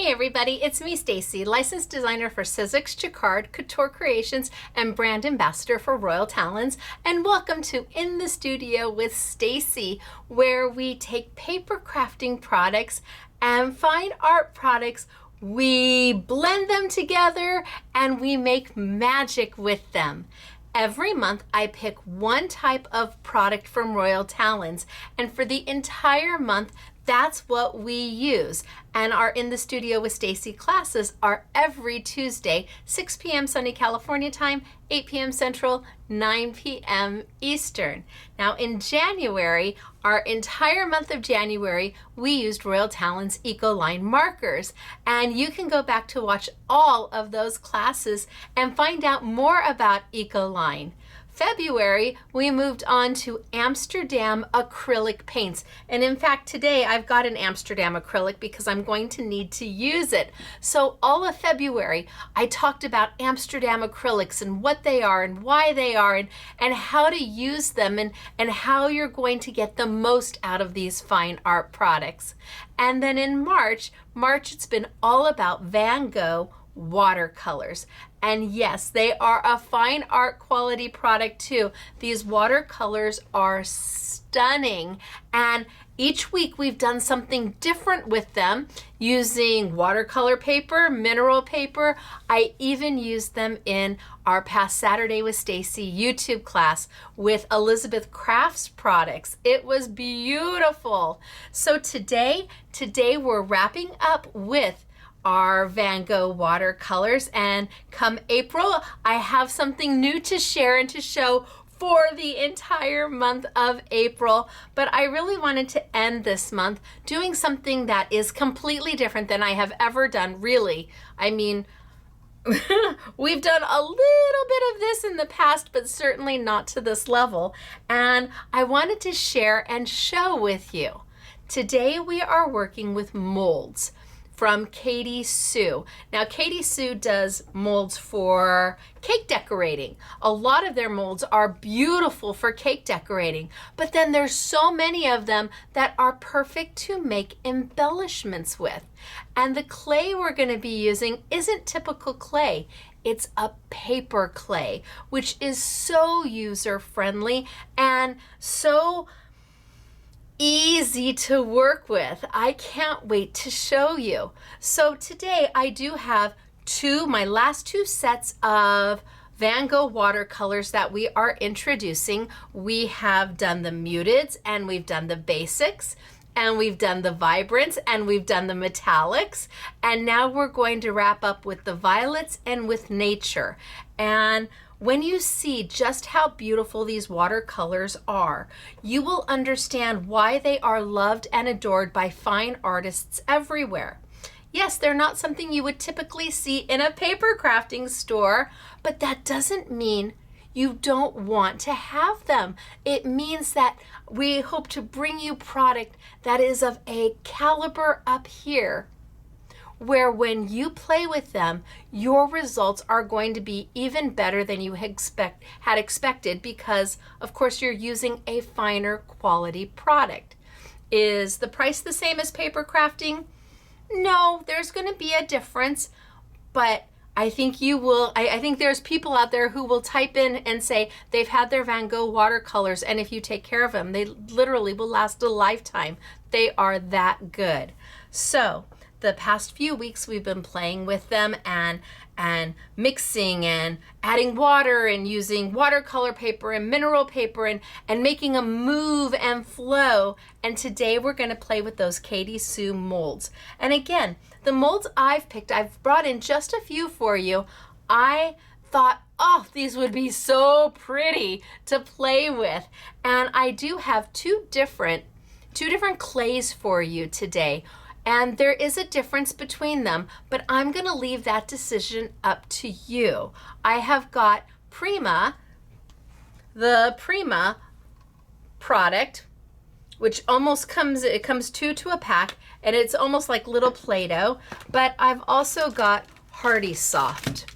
Hey everybody, it's me Stacey, licensed designer for Sizzix Jacquard, Couture Creations, and brand ambassador for Royal Talons, and welcome to In the Studio with Stacey, where we take paper crafting products and fine art products, we blend them together, and we make magic with them. Every month I pick one type of product from Royal Talons, and for the entire month that's what we use. And our In the Studio with Stacey classes are every Tuesday, 6 p.m. Sunny California time, 8 p.m. Central, 9 p.m. Eastern. Now in January, our entire month of January, we used Royal Talons Ecoline markers. And you can go back to watch all of those classes and find out more about Ecoline. February, we moved on to Amsterdam acrylic paints. And in fact, today I've got an Amsterdam acrylic because I'm going to need to use it. So all of February, I talked about Amsterdam acrylics and what they are and why they are and how to use them and how you're going to get the most out of these fine art products. And then in March, it's been all about Van Gogh watercolors. And yes, they are a fine art quality product too. These watercolors are stunning, and each week we've done something different with them using watercolor paper, mineral paper. I even used them in our past Saturday with Stacey YouTube class with Elizabeth Crafts products. It was beautiful. So today we're wrapping up with our Van Gogh watercolors, and come April I have something new to share and to show for the entire month of April. But I really wanted to end this month doing something that is completely different than I have ever done, really. I mean, we've done a little bit of this in the past, but certainly not to this level, and I wanted to share and show with you. Today we are working with molds from Katie Sue. Now, Katie Sue does molds for cake decorating. A lot of their molds are beautiful for cake decorating, but then there's so many of them that are perfect to make embellishments with. And the clay we're going to be using isn't typical clay. It's a paper clay, which is so user-friendly and so easy to work with. I can't wait to show you. So today I do have my last two sets of Van Gogh watercolors that we are introducing. We have done the muteds, and we've done the basics, and we've done the vibrants, and we've done the metallics, and now we're going to wrap up with the violets and with nature. And when you see just how beautiful these watercolors are, you will understand why they are loved and adored by fine artists everywhere. Yes, they're not something you would typically see in a paper crafting store, but that doesn't mean you don't want to have them. It means that we hope to bring you product that is of a caliber up here, where when you play with them, your results are going to be even better than you had expected, because of course you're using a finer quality product. Is the price the same as paper crafting? No, there's going to be a difference, but I think you will. I think there's people out there who will type in and say they've had their Van Gogh watercolors, and if you take care of them, they literally will last a lifetime. They are that good. So the past few weeks we've been playing with them and mixing and adding water and using watercolor paper and mineral paper and making them move and flow. And today we're going to play with those Katie Sue molds. And again, the molds I've picked, I've brought in just a few for you. I thought, oh, these would be so pretty to play with. And I do have two different clays for you today. And there is a difference between them, but I'm going to leave that decision up to you. I have got the Prima product, which almost comes two to a pack, and it's almost like little Play-Doh, but I've also got Hardy Soft.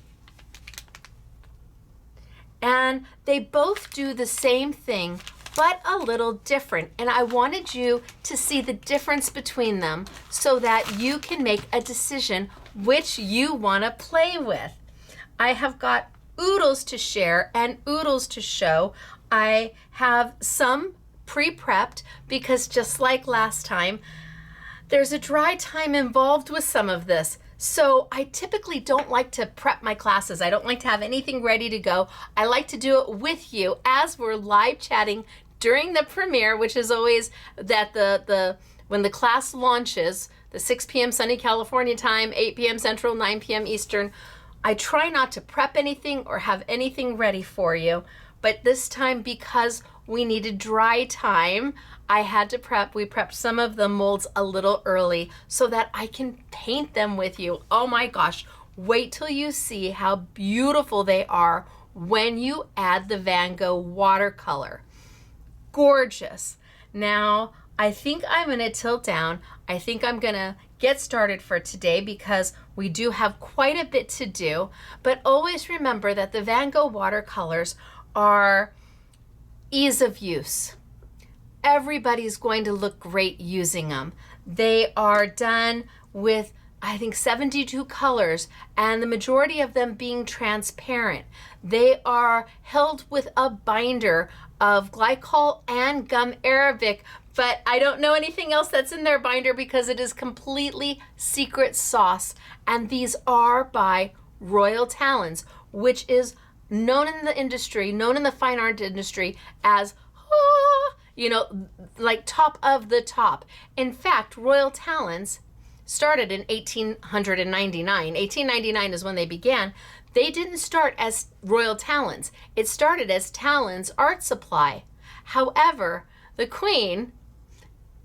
And they both do the same thing but a little different. And I wanted you to see the difference between them so that you can make a decision which you want to play with. I have got oodles to share and oodles to show. I have some pre-prepped because just like last time, there's a dry time involved with some of this. So I typically don't like to prep my classes. I don't like to have anything ready to go. I like to do it with you as we're live chatting during the premiere, which is always that when the class launches, the 6 p.m. sunny California time, 8 p.m. Central, 9 p.m. Eastern. I try not to prep anything or have anything ready for you, but this time because we needed dry time, I had to prep. We prepped some of the molds a little early so that I can paint them with you. Oh my gosh, wait till you see how beautiful they are when you add the Van Gogh watercolor. Gorgeous. Now, I think I'm gonna tilt down. I think I'm gonna get started for today because we do have quite a bit to do, but always remember that the Van Gogh watercolors are ease of use. Everybody's going to look great using them. They are done with, I think, 72 colors, and the majority of them being transparent. They are held with a binder of glycol and gum arabic, but I don't know anything else that's in their binder because it is completely secret sauce. And these are by Royal Talons, which is known in the industry, known in the fine art industry as, like top of the top. In fact, Royal Talons started in 1899. 1899 is when they began. They didn't start as Royal Talons. It started as Talons Art Supply. However, the Queen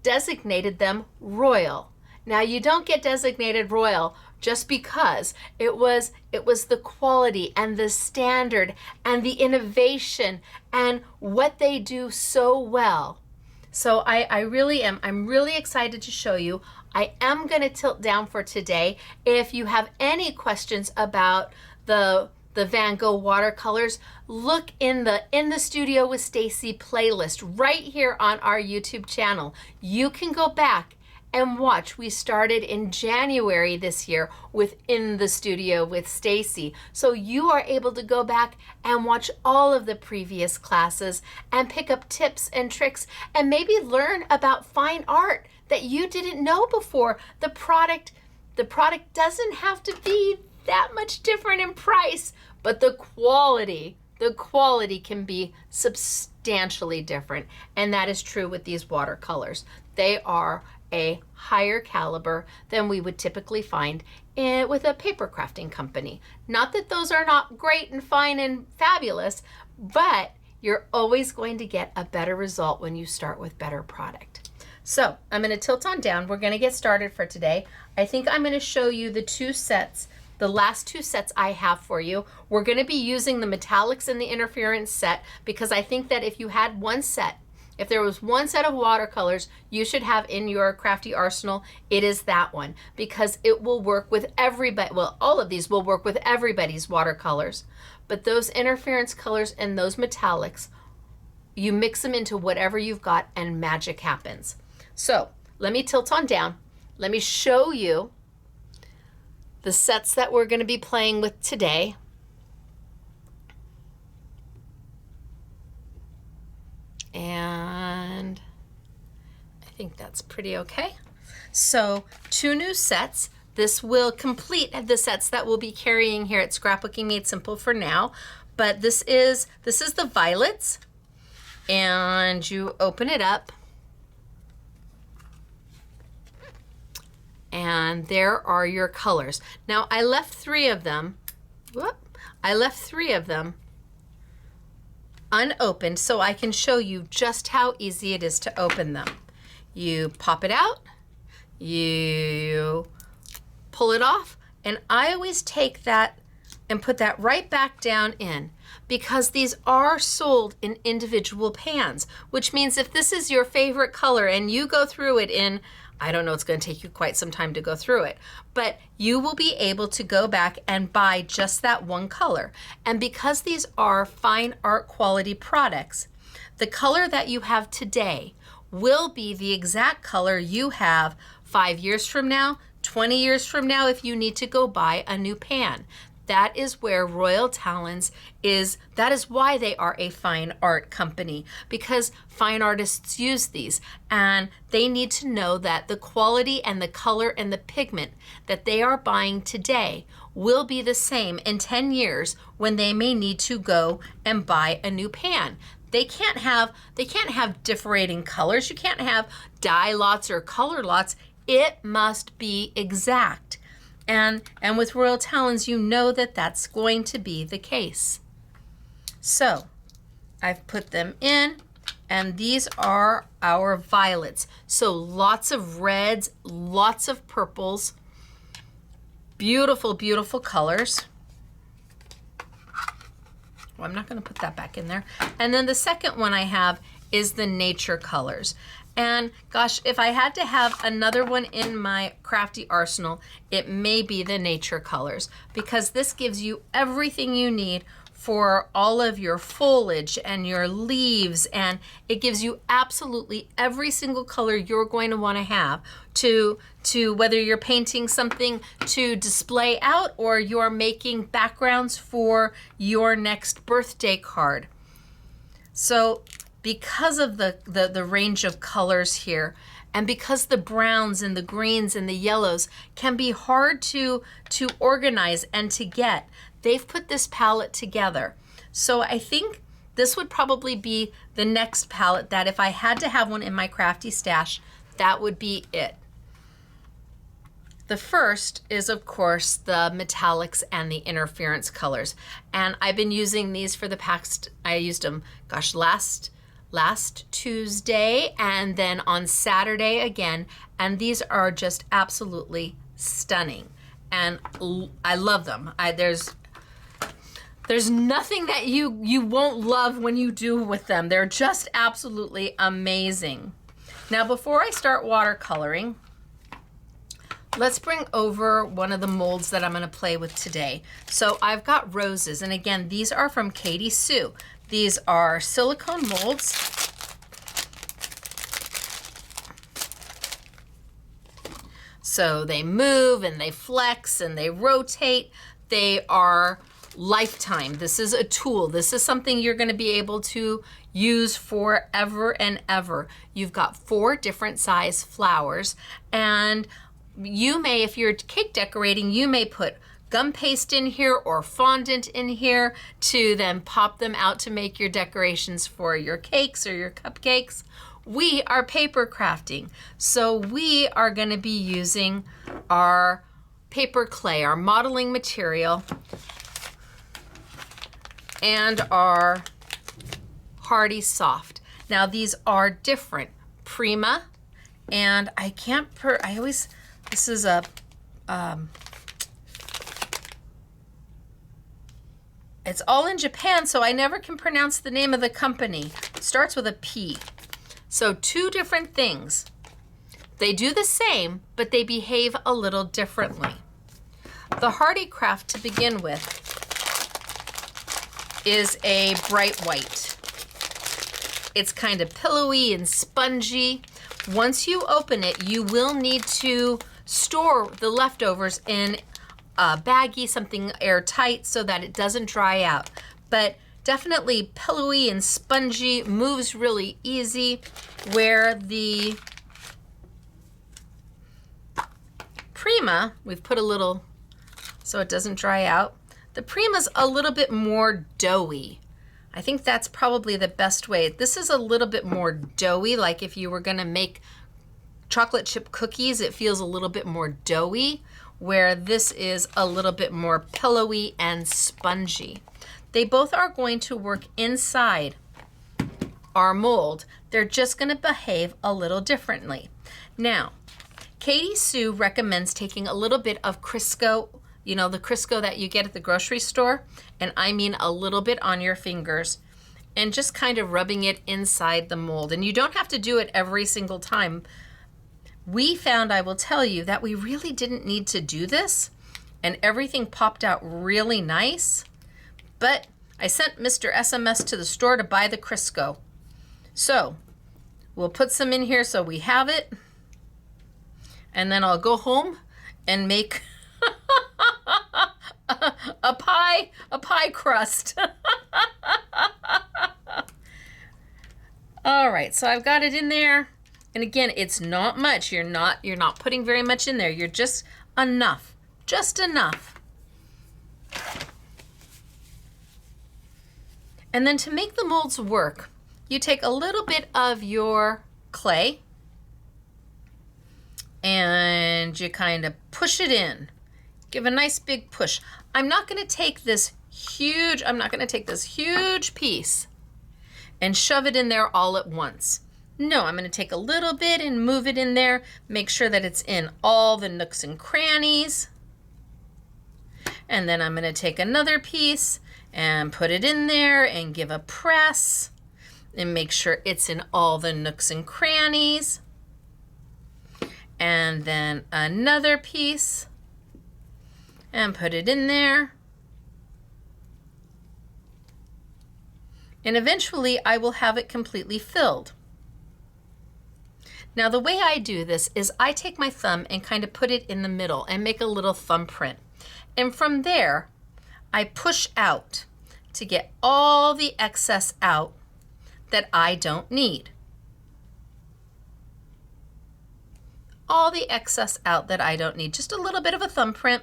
designated them Royal. Now, you don't get designated Royal just because it was the quality and the standard and the innovation and what they do so well. So I'm really excited to show you. I am going to tilt down for today. If you have any questions about the Van Gogh watercolors, look in the Studio with Stacey playlist right here on our YouTube channel. You can go back and watch. We started in January this year with In the Studio with Stacey. So you are able to go back and watch all of the previous classes and pick up tips and tricks and maybe learn about fine art that you didn't know before. The product doesn't have to be that much different in price, but the quality can be substantially different. And that is true with these watercolors. They are a higher caliber than we would typically find with a paper crafting company. Not that those are not great and fine and fabulous, but you're always going to get a better result when you start with better product. So I'm going to tilt on down. We're going to get started for today. I think I'm going to show you the last two sets I have for you. We're going to be using the metallics and the interference set because I think that if you had one set, if there was one set of watercolors you should have in your crafty arsenal, it is that one because it will work with everybody. Well, all of these will work with everybody's watercolors, but those interference colors and those metallics, you mix them into whatever you've got and magic happens. So let me tilt on down. Let me show you the sets that we're going to be playing with today. And I think that's pretty okay. So 2 new sets. This will complete the sets that we'll be carrying here at Scrapbooking Made Simple for now. But this is the violets, and you open it up, and there are your colors. Now I left 3 of them. I left 3 of them unopened so I can show you just how easy it is to open them. You pop it out, you pull it off, and I always take that and put that right back down in because these are sold in individual pans, which means if this is your favorite color and you go through it in, I don't know, it's going to take you quite some time to go through it, but you will be able to go back and buy just that one color. And because these are fine art quality products, the color that you have today will be the exact color you have 5 years from now, 20 years from now, if you need to go buy a new pan. That is where Royal Talons is. That is why they are a fine art company, because fine artists use these and they need to know that the quality and the color and the pigment that they are buying today will be the same in 10 years when they may need to go and buy a new pan. They can't have differing colors. You can't have dye lots or color lots. It must be exact. And with Royal Talons, you know that that's going to be the case. So I've put them in, and these are our violets. So lots of reds, lots of purples, beautiful, beautiful colors. Well, I'm not going to put that back in there. And then the second one I have is the nature colors. And gosh, if I had to have another one in my crafty arsenal, it may be the nature colors, because this gives you everything you need for all of your foliage and your leaves, and it gives you absolutely every single color you're going to want to have to whether you're painting something to display out or you're making backgrounds for your next birthday card. So because of the range of colors here, and because the browns and the greens and the yellows can be hard to organize and to get, they've put this palette together. So I think this would probably be the next palette that if I had to have one in my crafty stash, that would be it. The first is, of course, the metallics and the interference colors. And I've been using these for the past, I used them, gosh, last Tuesday and then on Saturday again, and these are just absolutely stunning, and I love them. There's nothing that you won't love when you do with them. They're just absolutely amazing. Now, before I start watercoloring, let's bring over one of the molds that I'm going to play with today. So I've got roses, and again, these are from Katie Sue. These are silicone molds. So they move and they flex and they rotate. They are lifetime. This is a tool. This is something you're going to be able to use forever and ever. You've got 4 different size flowers, and you may, if you're cake decorating, you may put gum paste in here or fondant in here to then pop them out to make your decorations for your cakes or your cupcakes. We are paper crafting, so we are going to be using our paper clay, our modeling material, and our Hardy Soft. Now these are different. Prima, and this is a it's all in Japan, so I never can pronounce the name of the company. It starts with a P. So 2 different things. They do the same, but they behave a little differently. The Hardy Craft, to begin with, is a bright white. It's kind of pillowy and spongy. Once you open it, you will need to store the leftovers in a baggie, something airtight, so that it doesn't dry out. But definitely pillowy and spongy, moves really easy, where the Prima, we've put a little so it doesn't dry out. The Prima's a little bit more doughy. I think that's probably the best way. This is a little bit more doughy, like if you were gonna make chocolate chip cookies, it feels a little bit more doughy, where this is a little bit more pillowy and spongy. They both are going to work inside our mold. They're just going to behave a little differently. Now, Katie Sue recommends taking a little bit of Crisco, you know, the Crisco that you get at the grocery store, and I mean a little bit on your fingers, and just kind of rubbing it inside the mold. And you don't have to do it every single time. We found, I will tell you, that we really didn't need to do this, and everything popped out really nice. But I sent Mr. SMS to the store to buy the Crisco. So we'll put some in here so we have it. And then I'll go home and make a pie crust. All right, so I've got it in there. And again, it's not much. You're not putting very much in there. You're just enough, just enough. And then to make the molds work, you take a little bit of your clay and you kind of push it in. Give a nice big push. I'm not going to take this huge piece and shove it in there all at once. No, I'm going to take a little bit and move it in there, make sure that it's in all the nooks and crannies. And then I'm going to take another piece and put it in there and give a press and make sure it's in all the nooks and crannies. And then another piece and put it in there. And eventually I will have it completely filled. Now the way I do this is I take my thumb and kind of put it in the middle and make a little thumbprint. And from there, I push out to get all the excess out that I don't need. All the excess out that I don't need. Just a little bit of a thumbprint.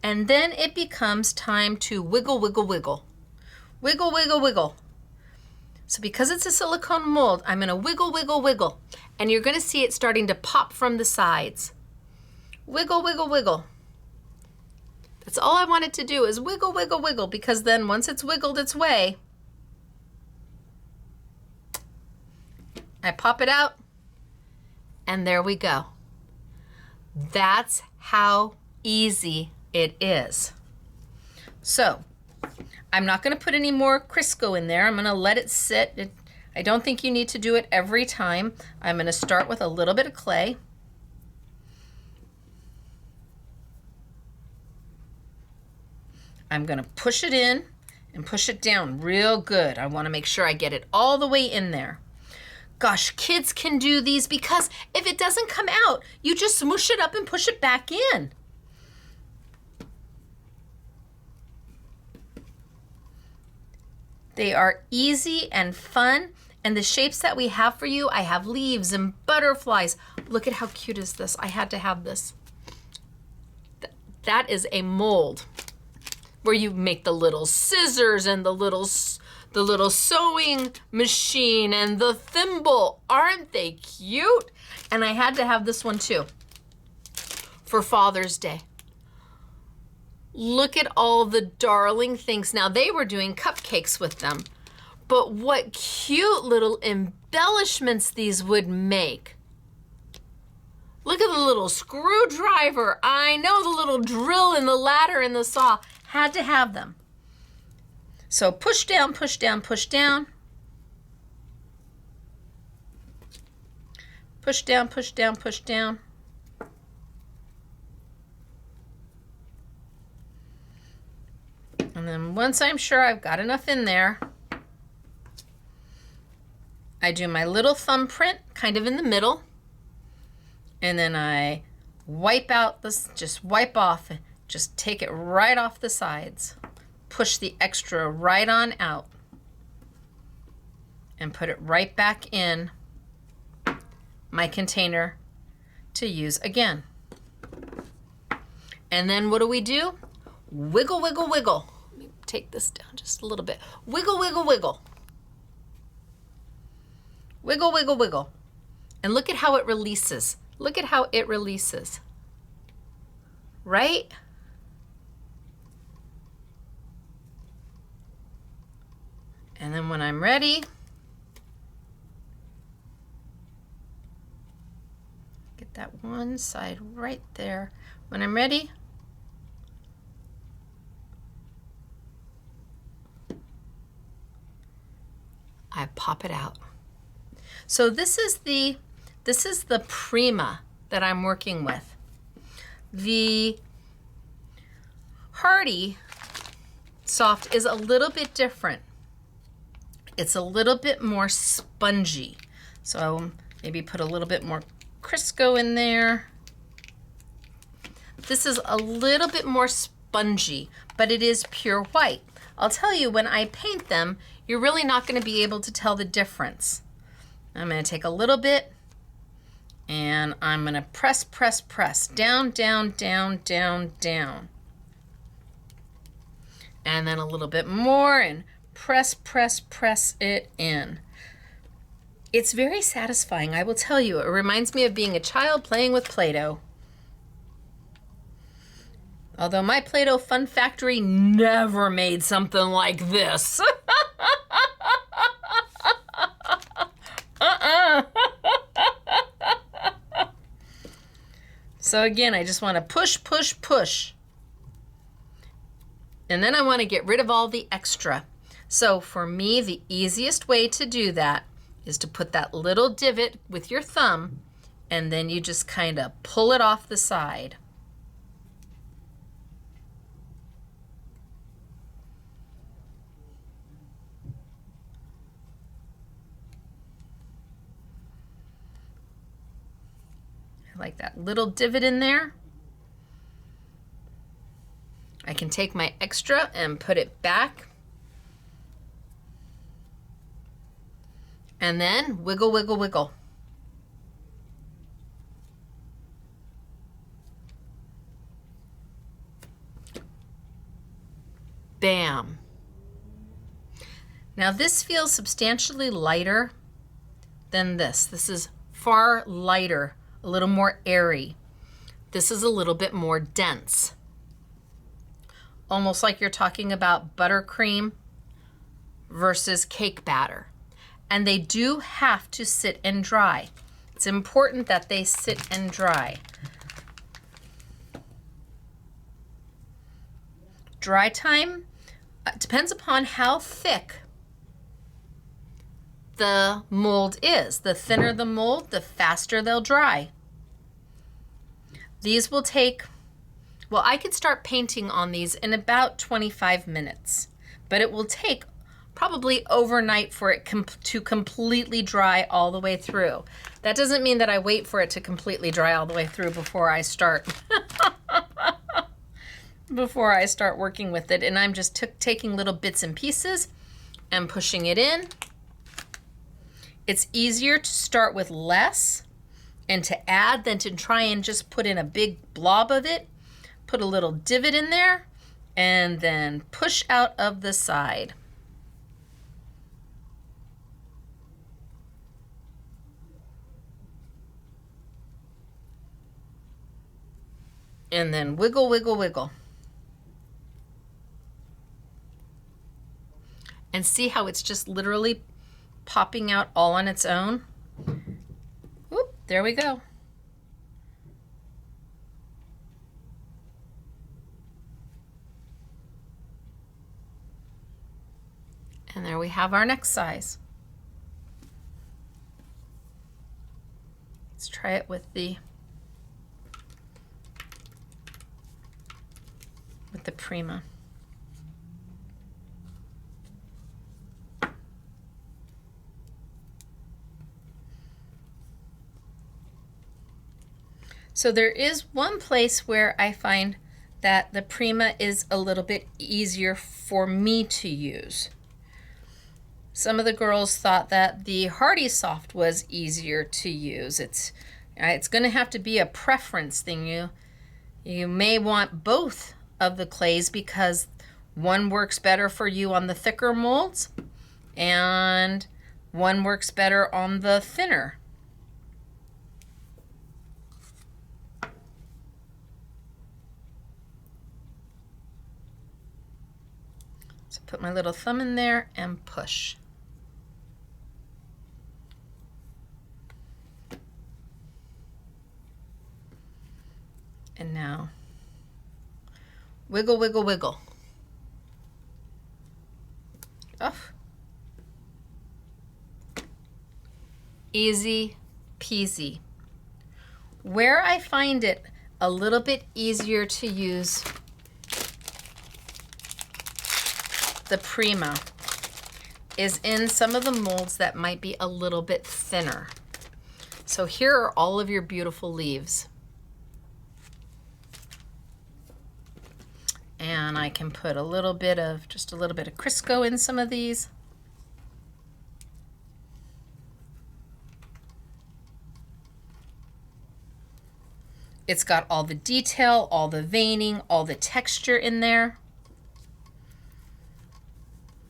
And then it becomes time to wiggle, wiggle, wiggle. Wiggle, wiggle, wiggle. So because it's a silicone mold, I'm going to wiggle, wiggle, wiggle. And you're going to see it starting to pop from the sides. Wiggle, wiggle, wiggle. That's all I wanted to do is wiggle, wiggle, wiggle, because then once it's wiggled its way, I pop it out, and there we go. That's how easy it is. So I'm not going to put any more Crisco in there. I'm going to let it sit. I don't think you need to do it every time. I'm going to start with a little bit of clay. I'm going to push it in and push it down real good. I want to make sure I get it all the way in there. Gosh, kids can do these because if it doesn't come out, you just smoosh it up and push it back in. They are easy and fun, and the shapes that we have for you, I have leaves and butterflies. Look at how cute is this. I had to have this. That is a mold where you make the little scissors and the little sewing machine and the thimble. Aren't they cute? And I had to have this one too for Father's Day. Look at all the darling things. Now they were doing cupcakes with them, but what cute little embellishments these would make. Look at the little screwdriver. I know, the little drill and the ladder and the saw. Had to have them. So push down, push down, push down. Push down, push down, push down. And then once I'm sure I've got enough in there, I do my little thumbprint kind of in the middle. And then I wipe out this, just wipe off, just take it right off the sides. Push the extra right on out. And put it right back in my container to use again. And then what do? Wiggle, wiggle, wiggle. Let me take this down just a little bit. Wiggle, wiggle, wiggle. Wiggle, wiggle, wiggle. And look at how it releases. Look at how it releases. Right? And then when I'm ready, get that one side right there. When I'm ready, I pop it out. So this is the Prima that I'm working with. The Hardy Soft is a little bit different. it's a little bit more spongy. So maybe put a little bit more Crisco in there. This is a little bit more spongy, but it is pure white. I'll tell you, when I paint them, you're really not going to be able to tell the difference. I'm going to take a little bit and I'm going to press, press, press, down, down, down, down, down. And then a little bit more and press, press, press it in. It's very satisfying, I will tell you. It reminds me of being a child playing with Play-Doh. Although my Play-Doh Fun Factory never made something like this. So again, I just want to push, push, push. And then I want to get rid of all the extra. So for me, the easiest way to do that is to put that little divot with your thumb, and then you just kind of pull it off the side. I like that little divot in there. I can take my extra and put it back. And then wiggle, wiggle, wiggle. Bam. Now this feels substantially lighter than this. This is far lighter, a little more airy. This is a little bit more dense. Almost like you're talking about buttercream versus cake batter. And they do have to sit and dry. It's important that they sit and dry. Dry time depends upon how thick the mold is. The thinner the mold, the faster they'll dry. These will take, well, I could start painting on these in about 25 minutes, but it will take probably overnight for it to completely dry all the way through. That doesn't mean that I wait for it to completely dry all the way through before I start working with it. And I'm just taking little bits and pieces and pushing it in. It's easier to start with less and to add than to try and just put in a big blob of it. Put a little divot in there and then push out of the side. And then wiggle, wiggle, wiggle. And see how it's just literally popping out all on its own? Whoop, there we go. And there we have our next size. Let's try it with the Prima. So there is one place where I find that the Prima is a little bit easier for me to use. Some of the girls thought that the Hardy Soft was easier to use. It's going to have to be a preference thing. You may want both of the clays because one works better for you on the thicker molds and one works better on the thinner. So put my little thumb in there and push. And now wiggle, wiggle, wiggle. Oh. Easy peasy. Where I find it a little bit easier to use the Prima is in some of the molds that might be a little bit thinner. So here are all of your beautiful leaves. And I can put just a little bit of Crisco in some of these. It's got all the detail, all the veining, all the texture in there.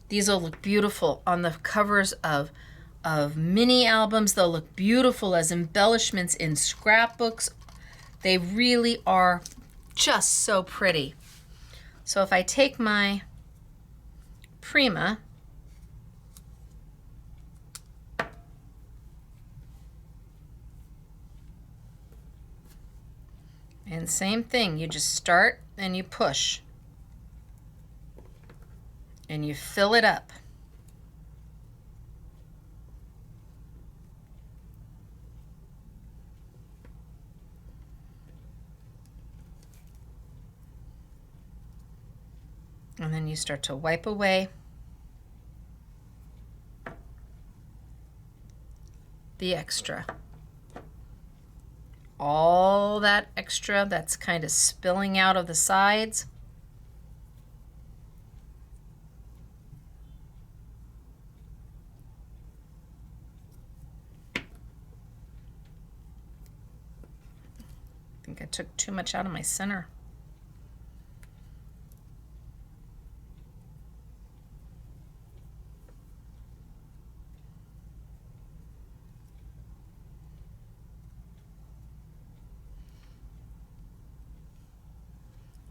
These will look beautiful on the covers of mini albums. They'll look beautiful as embellishments in scrapbooks. They really are just so pretty. So if I take my Prima, and same thing, you just start and you push and you fill it up. And then you start to wipe away the extra. All that extra that's kind of spilling out of the sides. I think I took too much out of my center.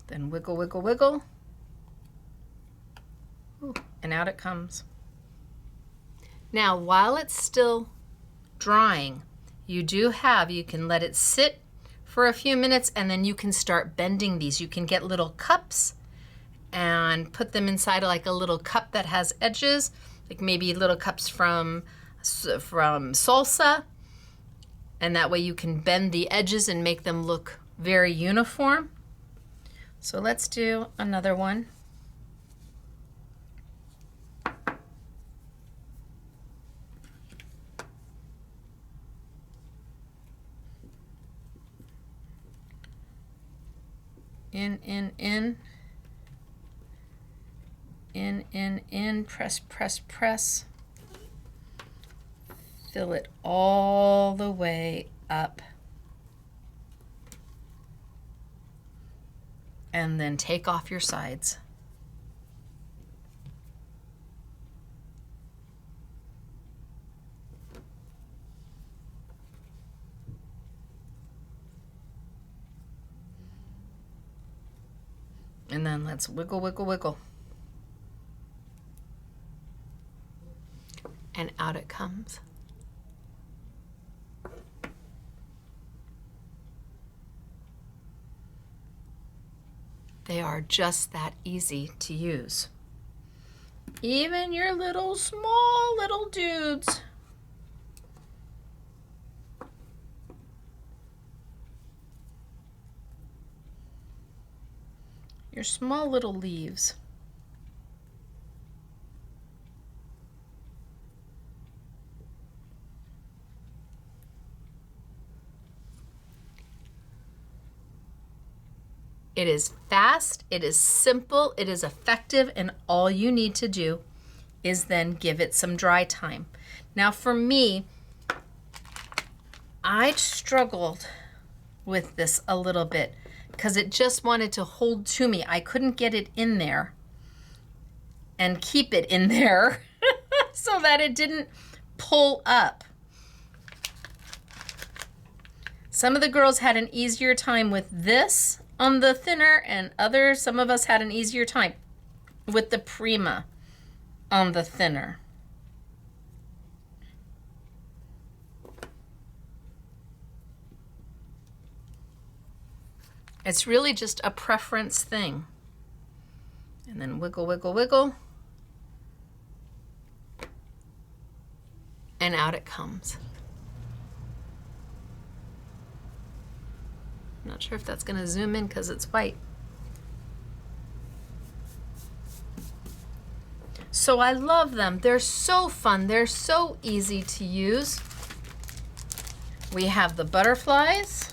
Then wiggle, wiggle, wiggle. Ooh, and out it comes. Now, while it's still drying, you can let it sit for a few minutes and then you can start bending these. You can get little cups and put them inside of like a little cup that has edges, like maybe little cups from salsa. And that way you can bend the edges and make them look very uniform. So let's do another one. In, press, press, press. Fill it all the way up. And then take off your sides. And then let's wiggle, wiggle, wiggle. And out it comes. They are just that easy to use. Even your small little dudes. Your small little leaves. It is fast, it is simple, it is effective, and all you need to do is then give it some dry time. Now for me, I struggled with this a little bit because it just wanted to hold to me. I couldn't get it in there and keep it in there so that it didn't pull up. Some of the girls had an easier time with this on the thinner, and some of us had an easier time with the Prima on the thinner. It's really just a preference thing. And then wiggle, wiggle, wiggle. And out it comes. Not sure if that's going to zoom in because it's white. So I love them. They're so fun. They're so easy to use. We have the butterflies.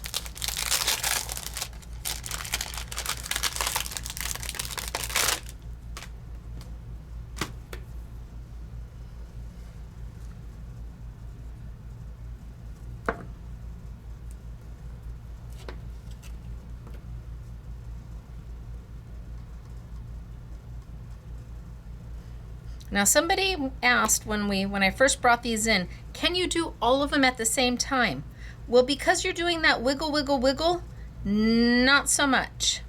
Now somebody asked when I first brought these in, can you do all of them at the same time? Well, because you're doing that wiggle, wiggle, wiggle, not so much.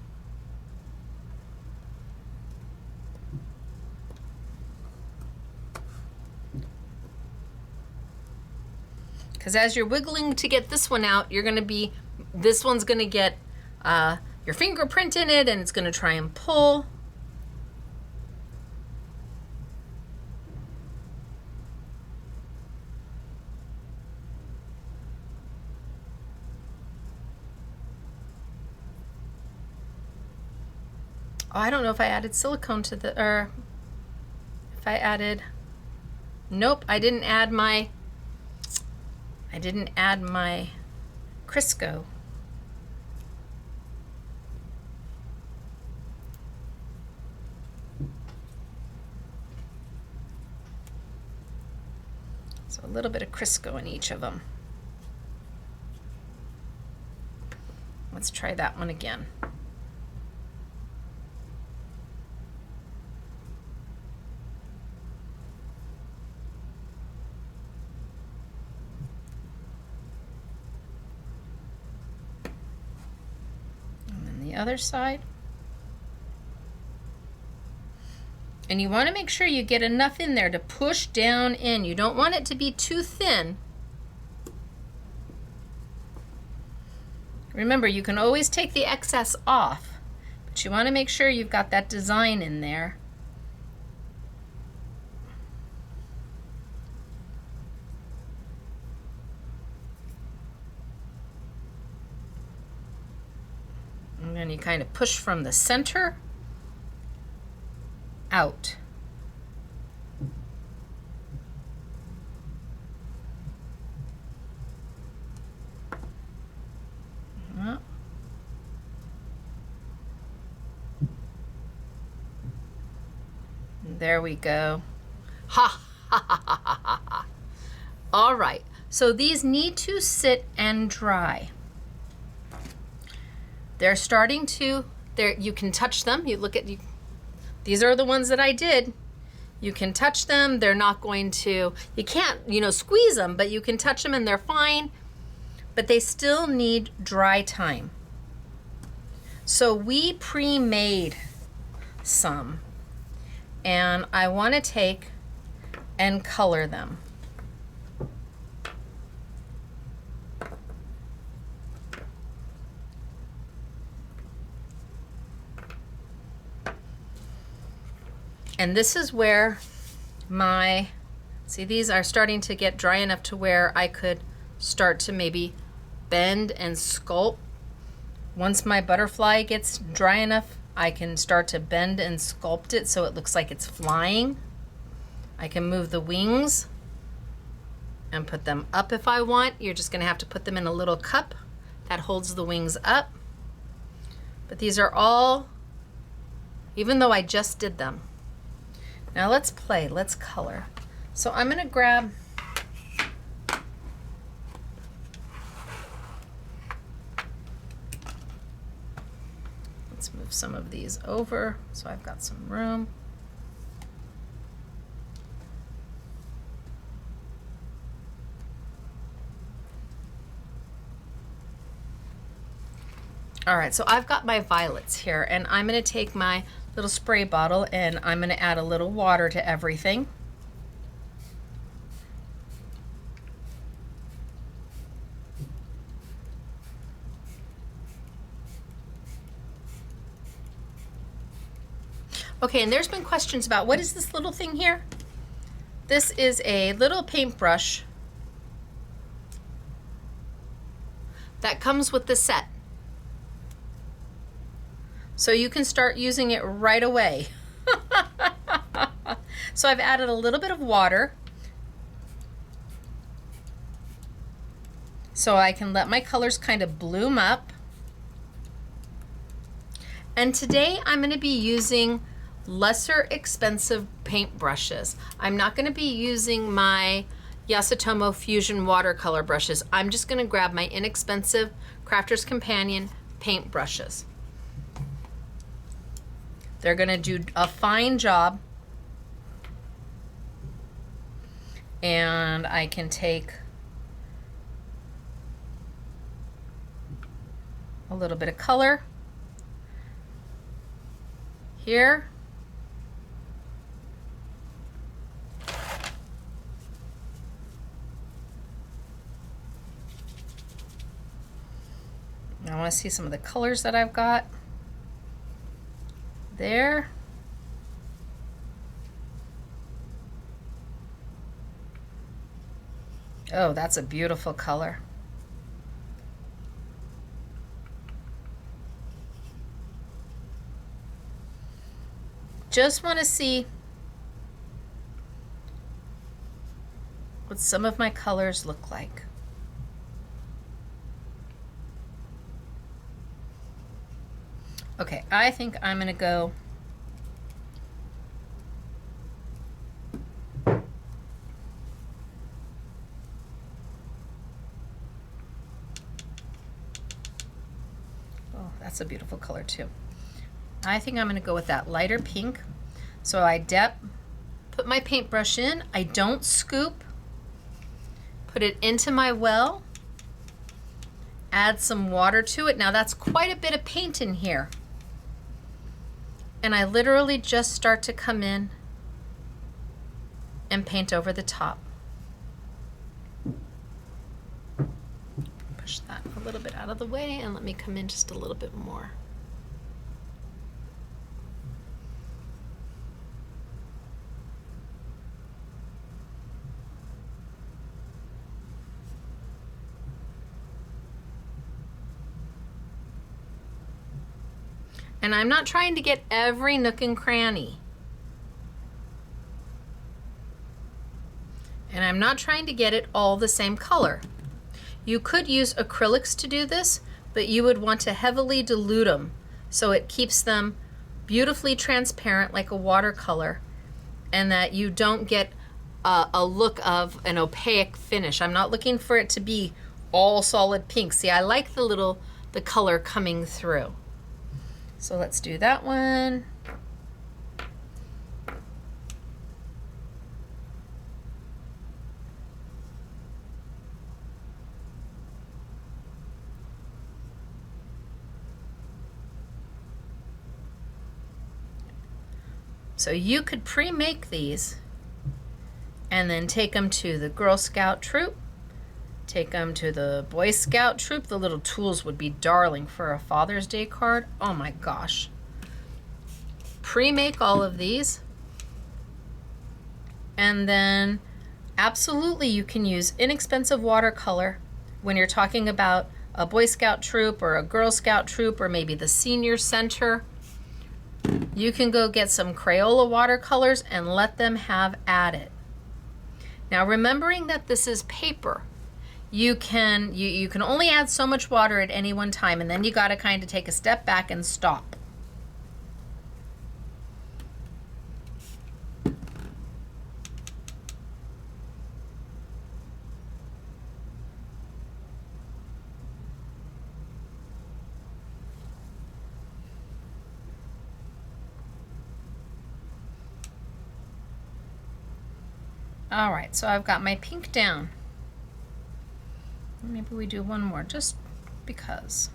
Because as you're wiggling to get this one out, this one's gonna get your fingerprint in it, and it's gonna try and pull. Oh, I don't know if I added silicone to the, or if I added, nope, I didn't add my Crisco. So a little bit of Crisco in each of them. Let's try that one again. Other side. And you want to make sure you get enough in there to push down in. You don't want it to be too thin. Remember, you can always take the excess off, but you want to make sure you've got that design in there. And then you kind of push from the center out. There we go. Ha ha ha ha ha ha. All right, so these need to sit and dry. They're starting to, you can touch them. You look at, these are the ones that I did. You can touch them. They're not going to, you can't, squeeze them, but you can touch them and they're fine. But they still need dry time. So we pre-made some, and I want to take and color them. And this is where see, these are starting to get dry enough to where I could start to maybe bend and sculpt. Once my butterfly gets dry enough, I can start to bend and sculpt it so it looks like it's flying. I can move the wings and put them up if I want. You're just gonna have to put them in a little cup that holds the wings up. But these are all, even though I just did them. Now let's play, let's color. So I'm gonna grab, let's move some of these over so I've got some room. All right, so I've got my violets here, and I'm gonna take my little spray bottle and I'm gonna add a little water to everything. Okay, and there's been questions about what is this little thing here? This is a little paintbrush that comes with the set. So you can start using it right away. So I've added a little bit of water so I can let my colors kind of bloom up. And today I'm going to be using lesser expensive paint brushes. I'm not going to be using my Yasutomo Fusion watercolor brushes. I'm just going to grab my inexpensive Crafter's Companion paint brushes. They're going to do a fine job. And I can take a little bit of color here. I want to see some of the colors that I've got there. Oh, that's a beautiful color. Just want to see what some of my colors look like. Okay, I think I'm going to go that's a beautiful color too. I think I'm going to go with that lighter pink. So I put my paintbrush in. I don't scoop. Put it into my well. Add some water to it. Now that's quite a bit of paint in here. And I literally just start to come in and paint over the top. Push that a little bit out of the way and let me come in just a little bit more. And I'm not trying to get every nook and cranny. And I'm not trying to get it all the same color. You could use acrylics to do this, but you would want to heavily dilute them so it keeps them beautifully transparent like a watercolor, and that you don't get a look of an opaque finish. I'm not looking for it to be all solid pink. See, I like the color coming through. So let's do that one. So you could pre-make these and then take them to the Girl Scout troop, take them to the Boy Scout troop. The little tools would be darling for a Father's Day card. Oh my gosh. Pre-make all of these. And then absolutely you can use inexpensive watercolor when you're talking about a Boy Scout troop or a Girl Scout troop or maybe the senior center. You can go get some Crayola watercolors and let them have at it. Now remembering that this is paper, you can only add so much water at any one time, and then you got to kind of take a step back and stop. All right, so I've got my pink down. Maybe we do one more just because.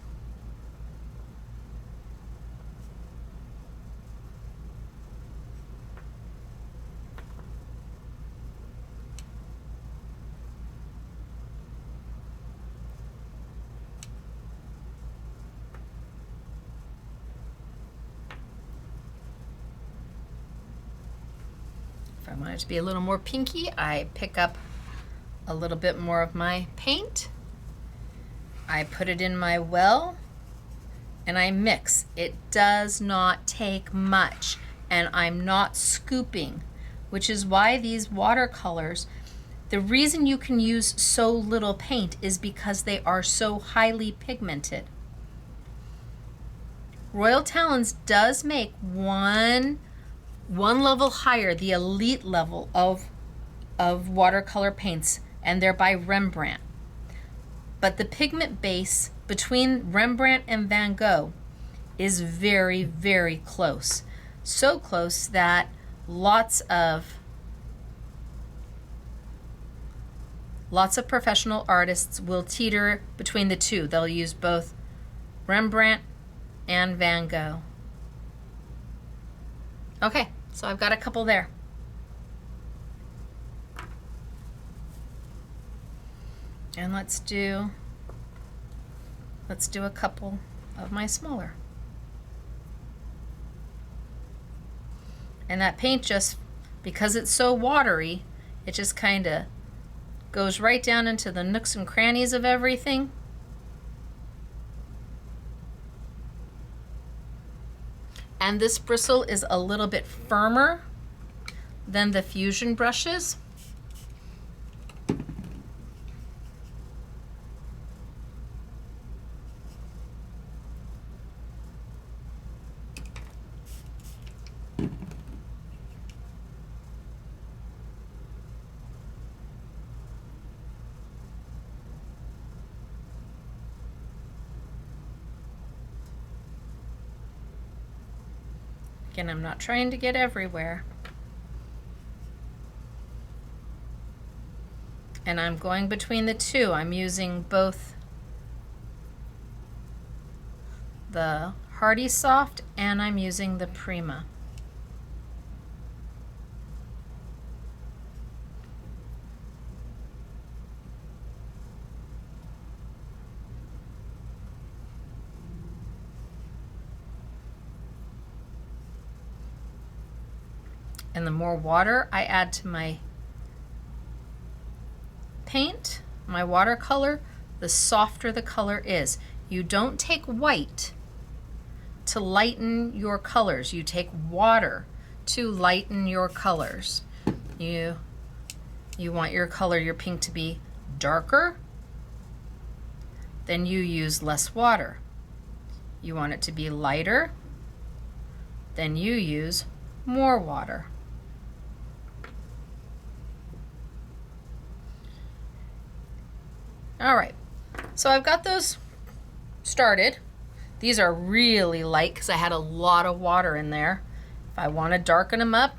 If I want it to be a little more pinky, I pick up a little bit more of my paint. I put it in my well and I mix. It does not take much, and I'm not scooping. which is why these watercolors, the reason you can use so little paint is because they are so highly pigmented. Royal Talens does make one level higher, the elite level of watercolor paints, and they're by Rembrandt. But the pigment base between Rembrandt and Van Gogh is very, very close. So close that lots of professional artists will teeter between the two. They'll use both Rembrandt and Van Gogh. Okay, so I've got a couple there. And let's do a couple of my smaller. And that paint just, because it's so watery, it just kind of goes right down into the nooks and crannies of everything. And this bristle is a little bit firmer than the Fusion brushes. Again, I'm not trying to get everywhere. And I'm going between the two. I'm using both the Hardy Soft and I'm using the Prima. And the more water I add to my paint, my watercolor, the softer the color is. You don't take white to lighten your colors. You take water to lighten your colors. You want your color, your pink, to be darker, then you use less water. You want it to be lighter, then you use more water. All right, so I've got those started. These are really light because I had a lot of water in there. If I want to darken them up,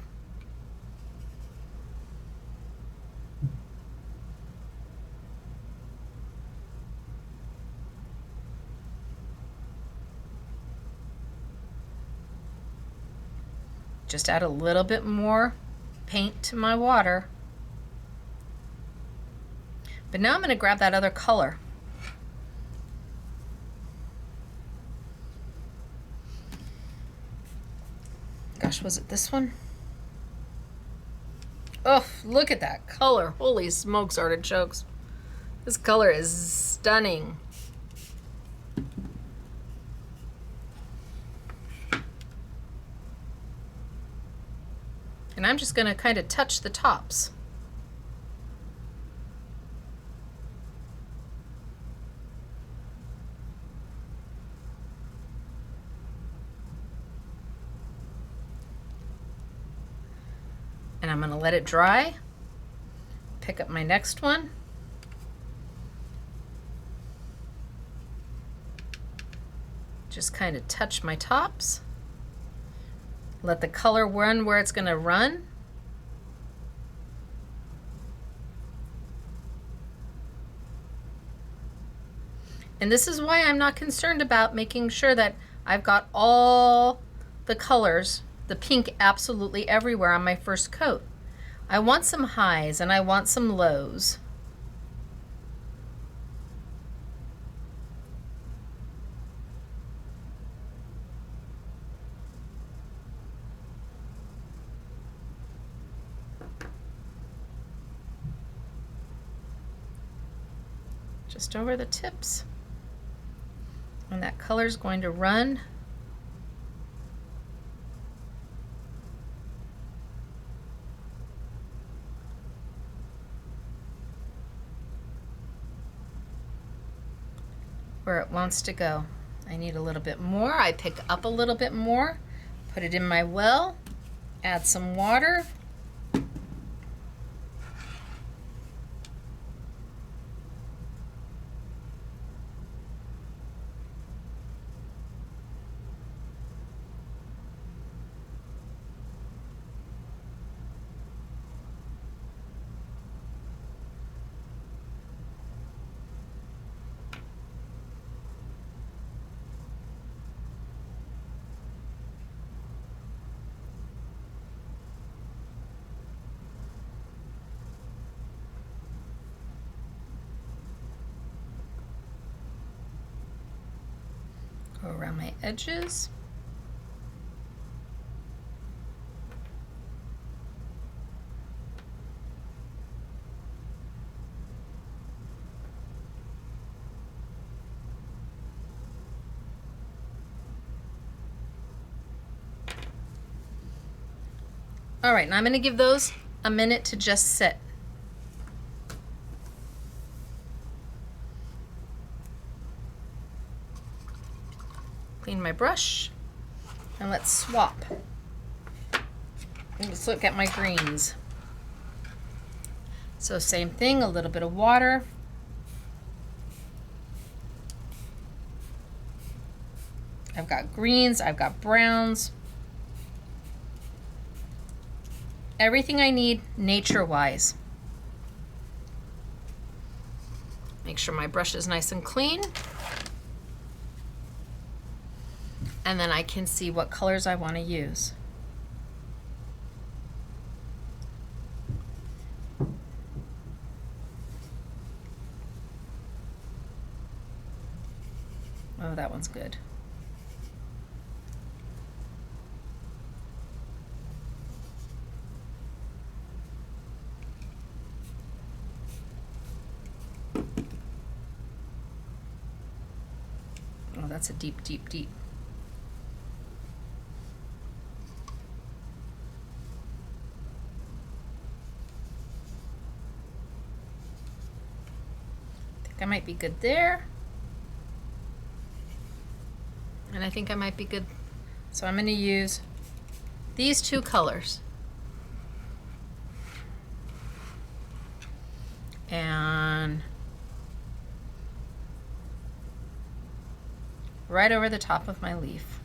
just add a little bit more paint to my water. But now I'm going to grab that other color. Gosh, was it this one? Oh, look at that color. Holy smokes, artichokes. This color is stunning. And I'm just going to kind of touch the tops. And I'm going to let it dry. Pick up my next one. Just kind of touch my tops. Let the color run where it's going to run. And this is why I'm not concerned about making sure that I've got all the colors, the pink, absolutely everywhere on my first coat. I want some highs and I want some lows. Just over the tips. And that color is going to run where it wants to go. I need a little bit more. I pick up a little bit more, put it in my well, add some water. Go around my edges. All right, now I'm going to give those a minute to just sit. Clean my brush, and let's swap. Let's look at my greens. So same thing, a little bit of water. I've got greens, I've got browns. Everything I need nature-wise. Make sure my brush is nice and clean. And then I can see what colors I want to use. Oh, that one's good. Oh, that's a deep, deep, deep. I might be good there. And I think I might be good. So I'm going to use these two colors. And right over the top of my leaf.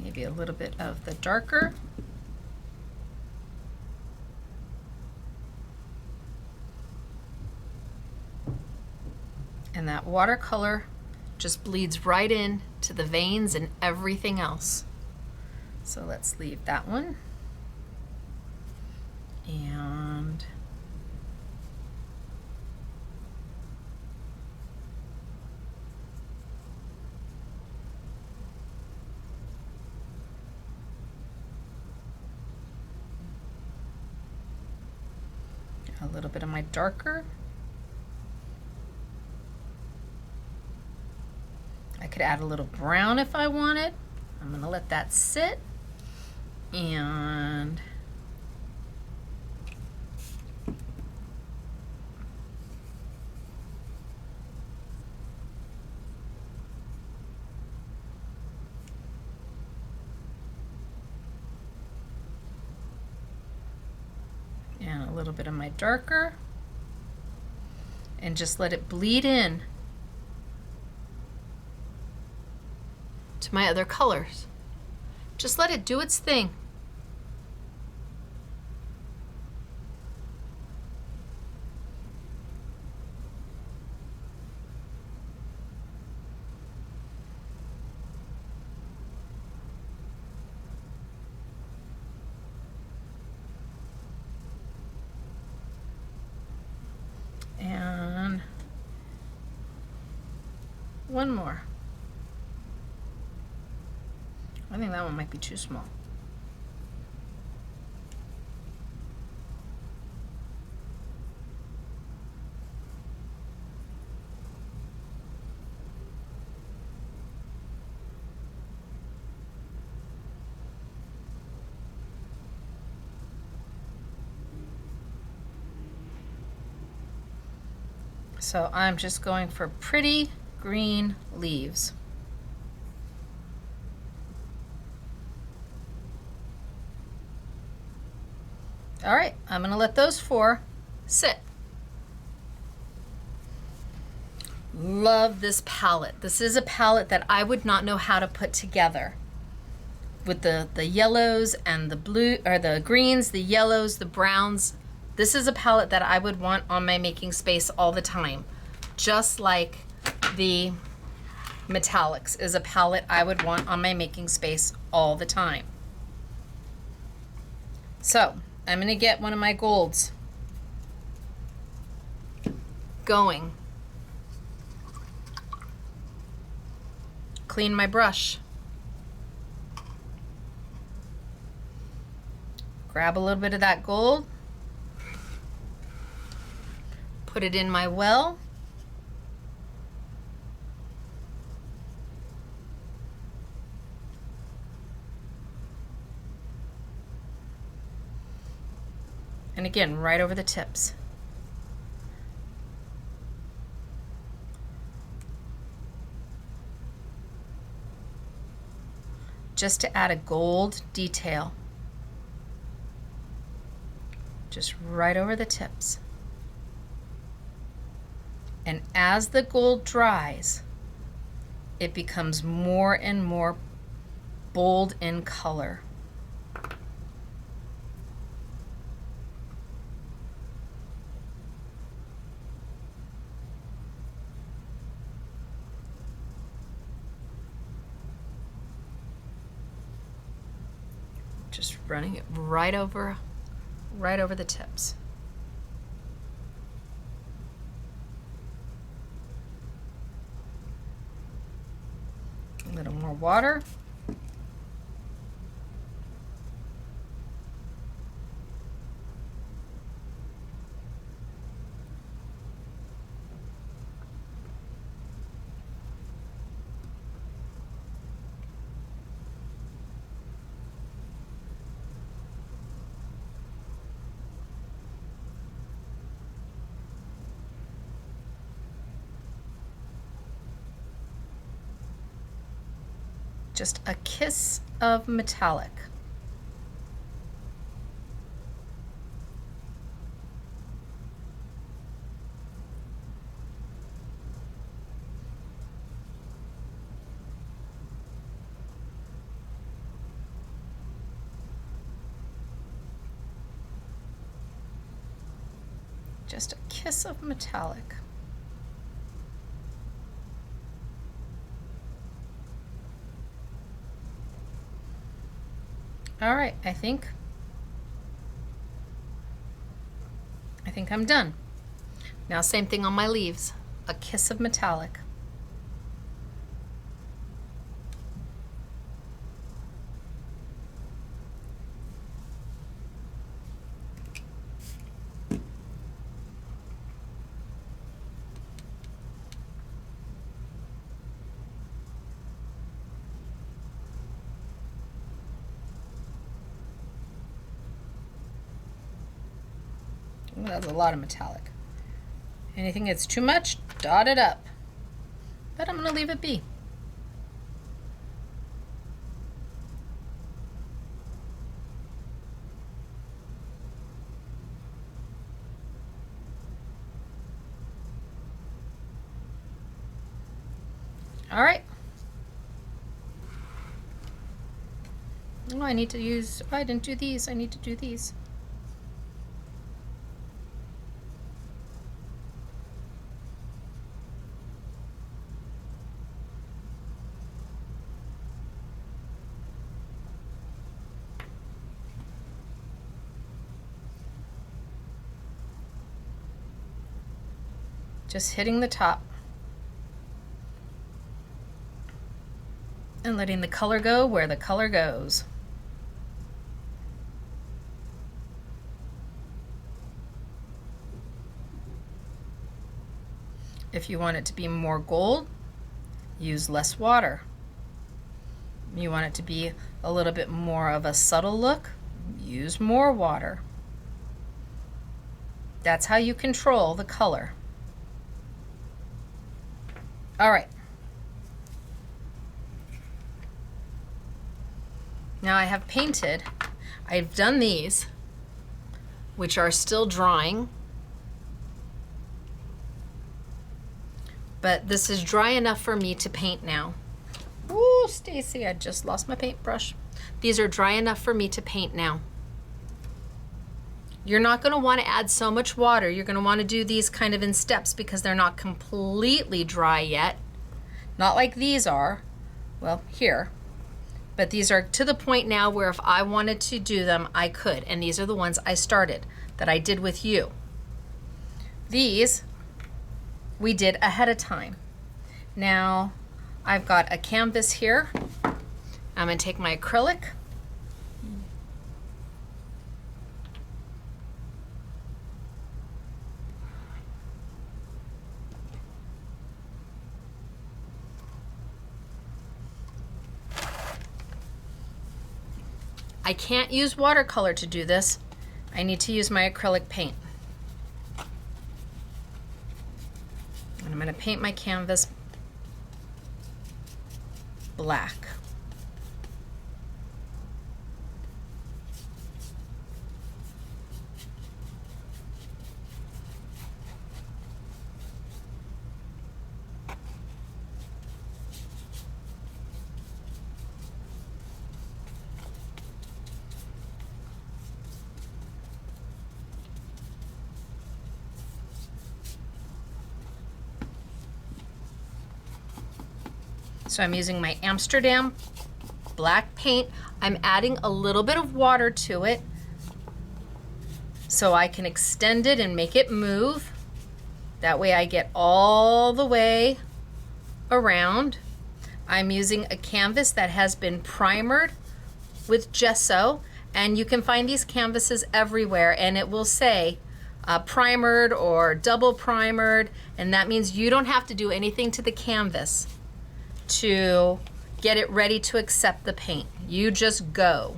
Maybe a little bit of the darker. And that watercolor just bleeds right in to the veins and everything else. So let's leave that one. And a little bit of my darker. I could add a little brown if I wanted. I'm going to let that sit. And a little bit of my darker, and just let it bleed in to my other colors. Just let it do its thing. And one more. I think that one might be too small. So I'm just going for pretty green leaves. All right, I'm gonna let those 4 sit. Love this palette. This is a palette that I would not know how to put together. With the yellows and the blue, or the greens, the yellows, the browns. This is a palette that I would want on my making space all the time. Just like the metallics is a palette I would want on my making space all the time. So I'm gonna get one of my golds going. Clean my brush. Grab a little bit of that gold. Put it in my well. And again, right over the tips. Just to add a gold detail. Just right over the tips. And as the gold dries, it becomes more and more bold in color. Just running it right over the tips. A little more water. Just a kiss of metallic. Just a kiss of metallic. All right, I think I'm done. Now same thing on my leaves, a kiss of metallic. Ooh, that's a lot of metallic. Anything that's too much, dot it up. But I'm going to leave it be. All right. Oh, I need to use, oh, I didn't do these. I need to do these. Just hitting the top and letting the color go where the color goes. If you want it to be more gold, use less water. You want it to be a little bit more of a subtle look, use more water. That's how you control the color. All right. Now I have painted. I've done these, which are still drying. But this is dry enough for me to paint now. Ooh, Stacey, I just lost my paintbrush. These are dry enough for me to paint now. You're not going to want to add so much water. You're going to want to do these kind of in steps because they're not completely dry yet. Not like these are. Well, here. But these are to the point now where if I wanted to do them, I could. And these are the ones I started that I did with you. These we did ahead of time. Now I've got a canvas here. I'm going to take my acrylic. I can't use watercolor to do this. I need to use my acrylic paint. And I'm going to paint my canvas black. So I'm using my Amsterdam black paint. I'm adding a little bit of water to it so I can extend it and make it move. That way I get all the way around. I'm using a canvas that has been primered with gesso, and you can find these canvases everywhere, and it will say primered or double primered, and that means you don't have to do anything to the canvas to get it ready to accept the paint. You just go.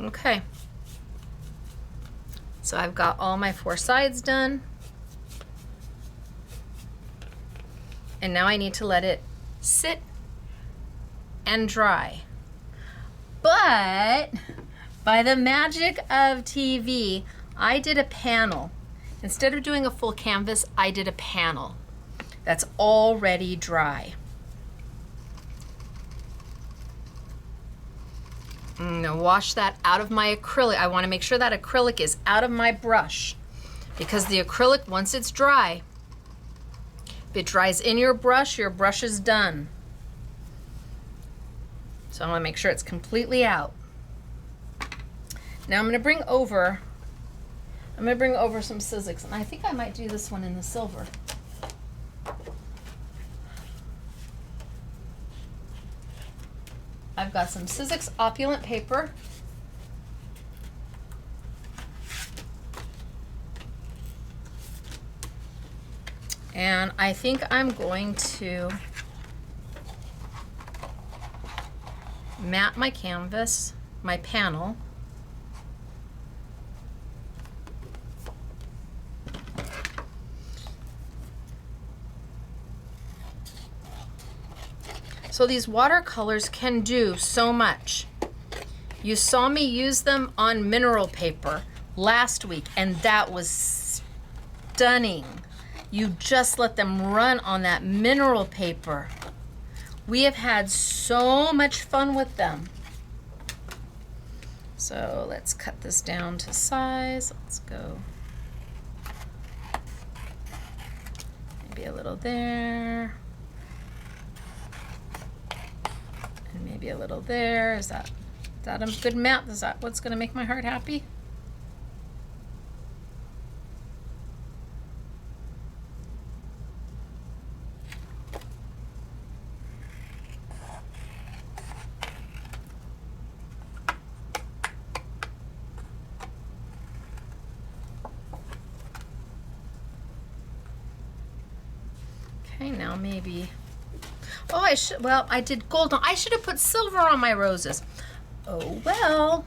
Okay. So I've got all my 4 sides done. And now I need to let it sit and dry. But by the magic of TV, I did a panel. Instead of doing a full canvas, I did a panel that's already dry. I'm gonna wash that out of my acrylic. I wanna make sure that acrylic is out of my brush, because the acrylic, once it's dry, if it dries in your brush is done. So I want to make sure it's completely out. Now I'm going to bring over some Sizzix, and I think I might do this one in the silver. I've got some Sizzix opulent paper. And I think I'm going to mat my canvas, my panel. So these watercolors can do so much. You saw me use them on mineral paper last week, and that was stunning. You just let them run on that mineral paper. We have had so much fun with them. So let's cut this down to size. Let's go maybe a little there. And maybe a little there. Is that a good mat? Is that what's gonna make my heart happy? Okay, now maybe. Oh, well, I did gold. I should have put silver on my roses. Oh, well.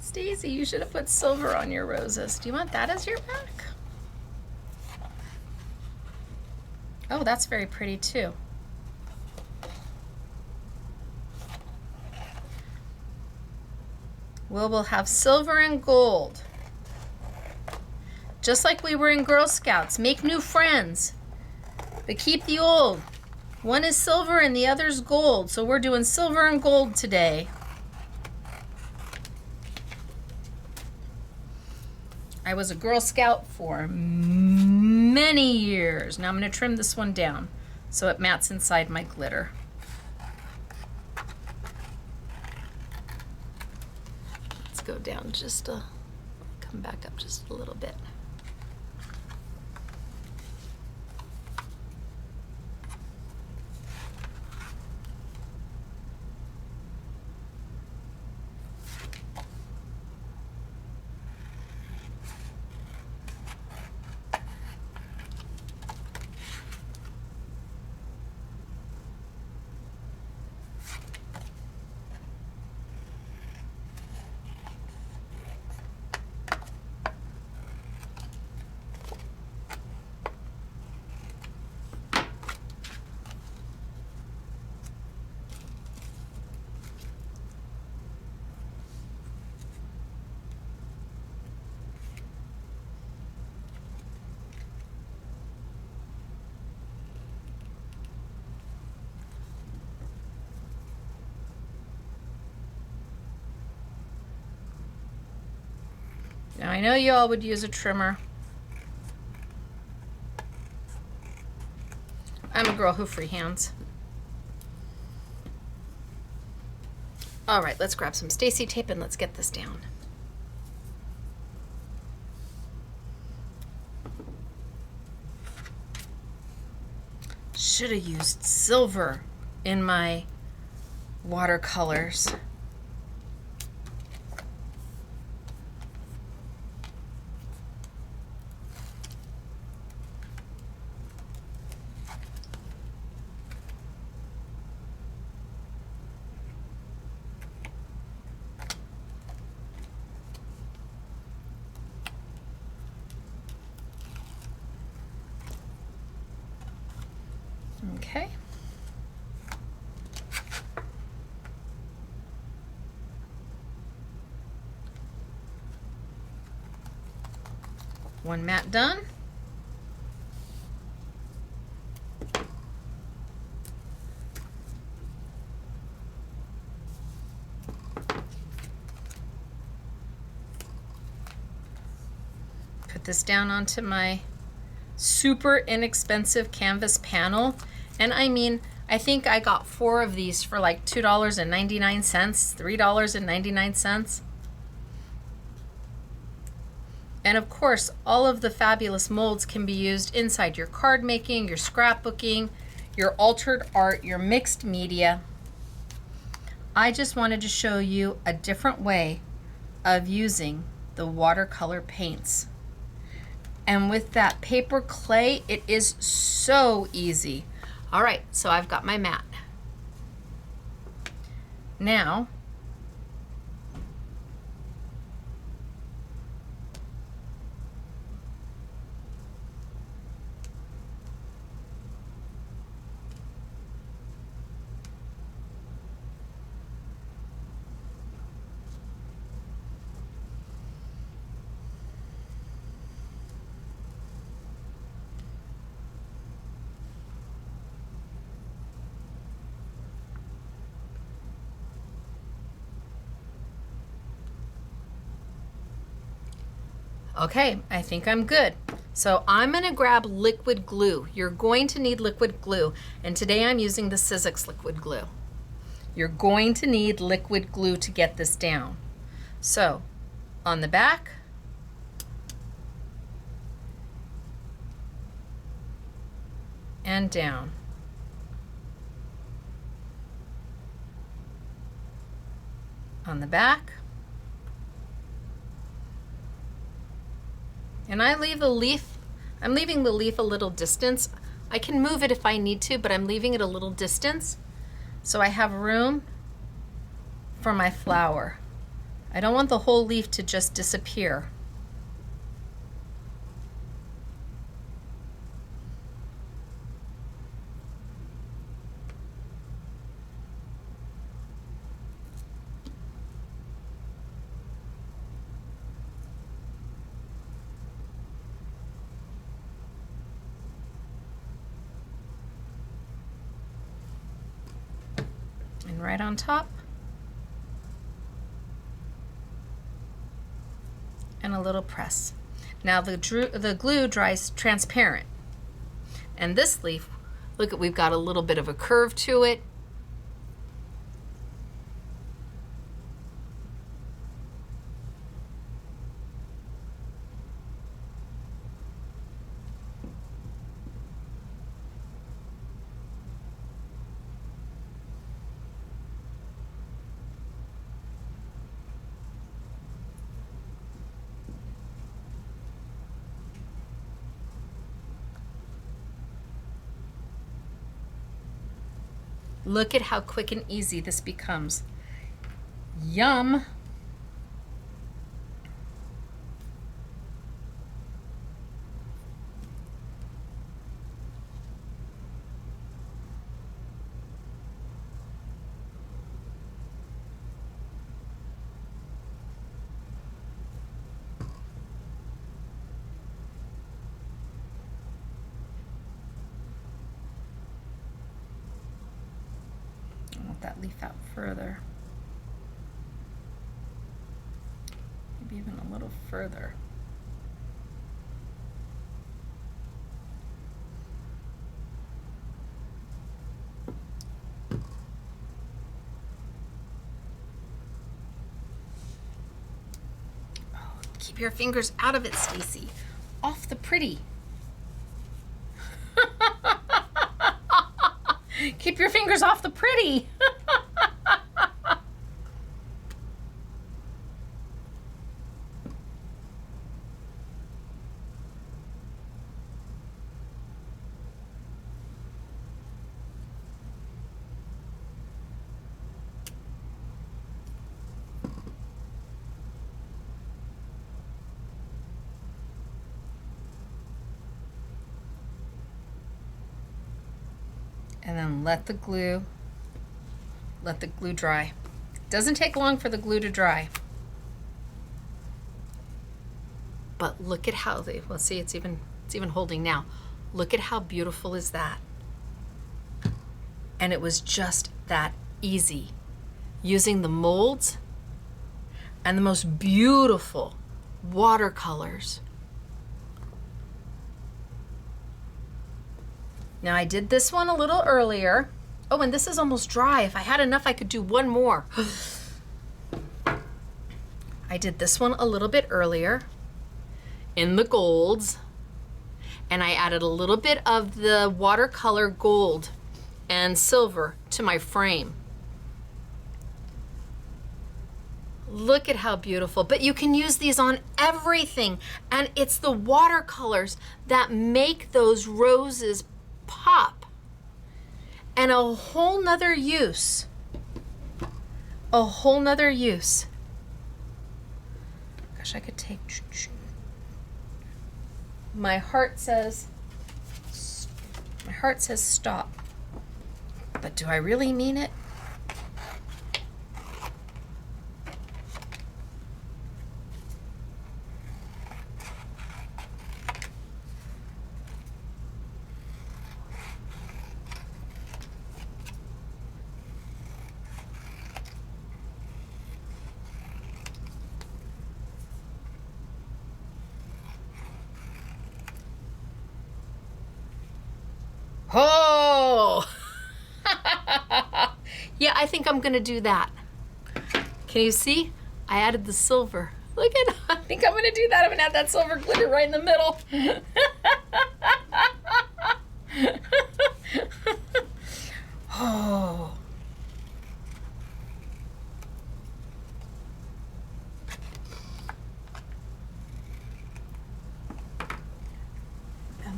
Stacey, you should have put silver on your roses. Do you want that as your back? Oh, that's very pretty too. We'll have silver and gold. Just like we were in Girl Scouts. Make new friends, but keep the old. One is silver and the other's gold. So we're doing silver and gold today. I was a Girl Scout for many years. Now I'm going to trim this one down so it mats inside my glitter. Let's go down just a, come back up just a little bit. Now I know you all would use a trimmer. I'm a girl who freehands. All right, let's grab some Stacey tape and let's get this down. Should have used silver in my watercolors. Okay. One mat done. Put this down onto my super inexpensive canvas panel. And I mean, I think I got 4 of these for like $2.99, $3.99. And of course, all of the fabulous molds can be used inside your card making, your scrapbooking, your altered art, your mixed media. I just wanted to show you a different way of using the watercolor paints. And with that paper clay, it is so easy. All right, so I've got my mat. Now, okay, I think I'm good. So I'm gonna grab liquid glue. You're going to need liquid glue. And today I'm using the Sizzix liquid glue. You're going to need liquid glue to get this down. So on the back, and down. On the back, And I leave the leaf, I'm leaving the leaf a little distance. I can move it if I need to, but I'm leaving it a little distance so I have room for my flower. I don't want the whole leaf to just disappear. And right on top, and a little press. Now the glue dries transparent. And this leaf, look at, we've got a little bit of a curve to it. Look at how quick and easy this becomes. Yum. That leaf out further. Maybe even a little further. Oh, keep your fingers out of it, Stacey. Off the pretty. Keep your fingers off the pretty. And then let the glue dry. Doesn't take long for the glue to dry. But look at how well, see, it's even holding now. Look at how beautiful is that. And it was just that easy, using the molds and the most beautiful watercolors. Now I did this one a little earlier. Oh, and this is almost dry. If I had enough, I could do one more. I did this one a little bit earlier in the golds, and I added a little bit of the watercolor gold and silver to my frame. Look at how beautiful, but you can use these on everything, and it's the watercolors that make those roses pop. And a whole nother use. Gosh, I could take, my heart says stop, but do I really mean it? Oh, yeah, I think I'm gonna do that. Can you see? I added the silver. Look at, I think I'm gonna do that. I'm gonna add that silver glitter right in the middle. Oh.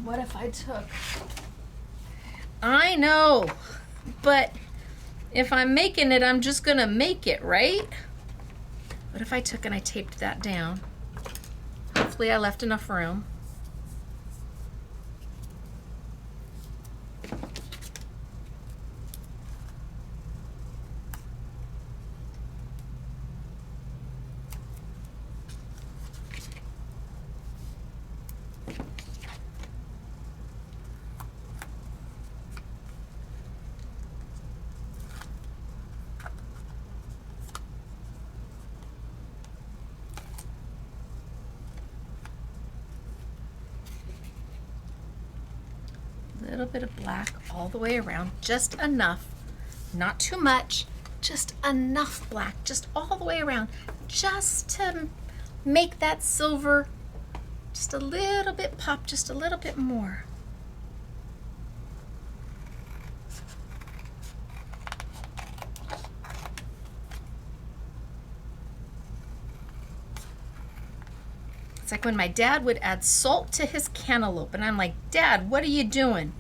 What if I took... I know, but if I'm making it, I'm just gonna make it, right? What if I took and I taped that down? Hopefully I left enough room. Little bit of black all the way around, just enough, not too much, just enough black, just all the way around, just to make that silver just a little bit pop, just a little bit more. It's like when my dad would add salt to his cantaloupe, and I'm like, Dad, what are you doing?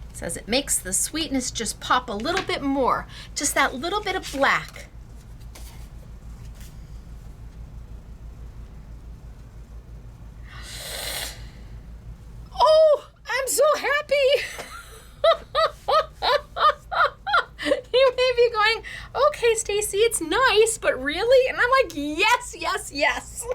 He says it makes the sweetness just pop a little bit more, just that little bit of black. Oh, I'm so happy. You may be going, okay, Stacey, it's nice, but really? And I'm like, yes, yes, yes.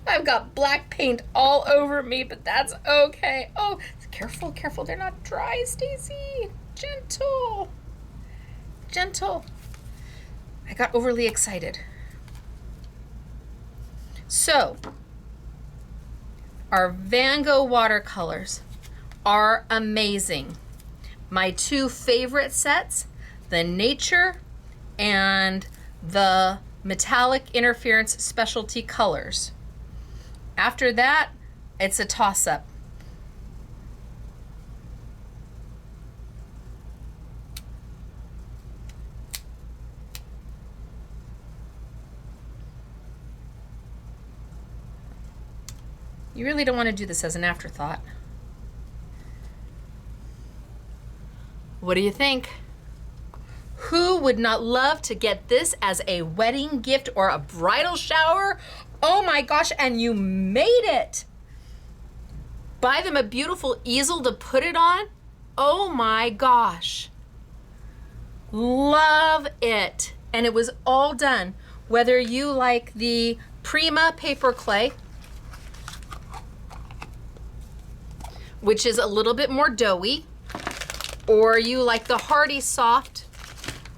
I've got black paint all over me, but that's okay. Oh, careful, careful. They're not dry, Stacey. Gentle. Gentle. I got overly excited. So, our Van Gogh watercolors are amazing. My two favorite sets, the Nature and the Metallic Interference Specialty Colors. After that, it's a toss-up. You really don't want to do this as an afterthought. What do you think? Who would not love to get this as a wedding gift or a bridal shower? Oh my gosh, and you made it. Buy them a beautiful easel to put it on. Oh my gosh. Love it. And it was all done. Whether you like the Prima paper clay, which is a little bit more doughy, or you like the Hardy Soft,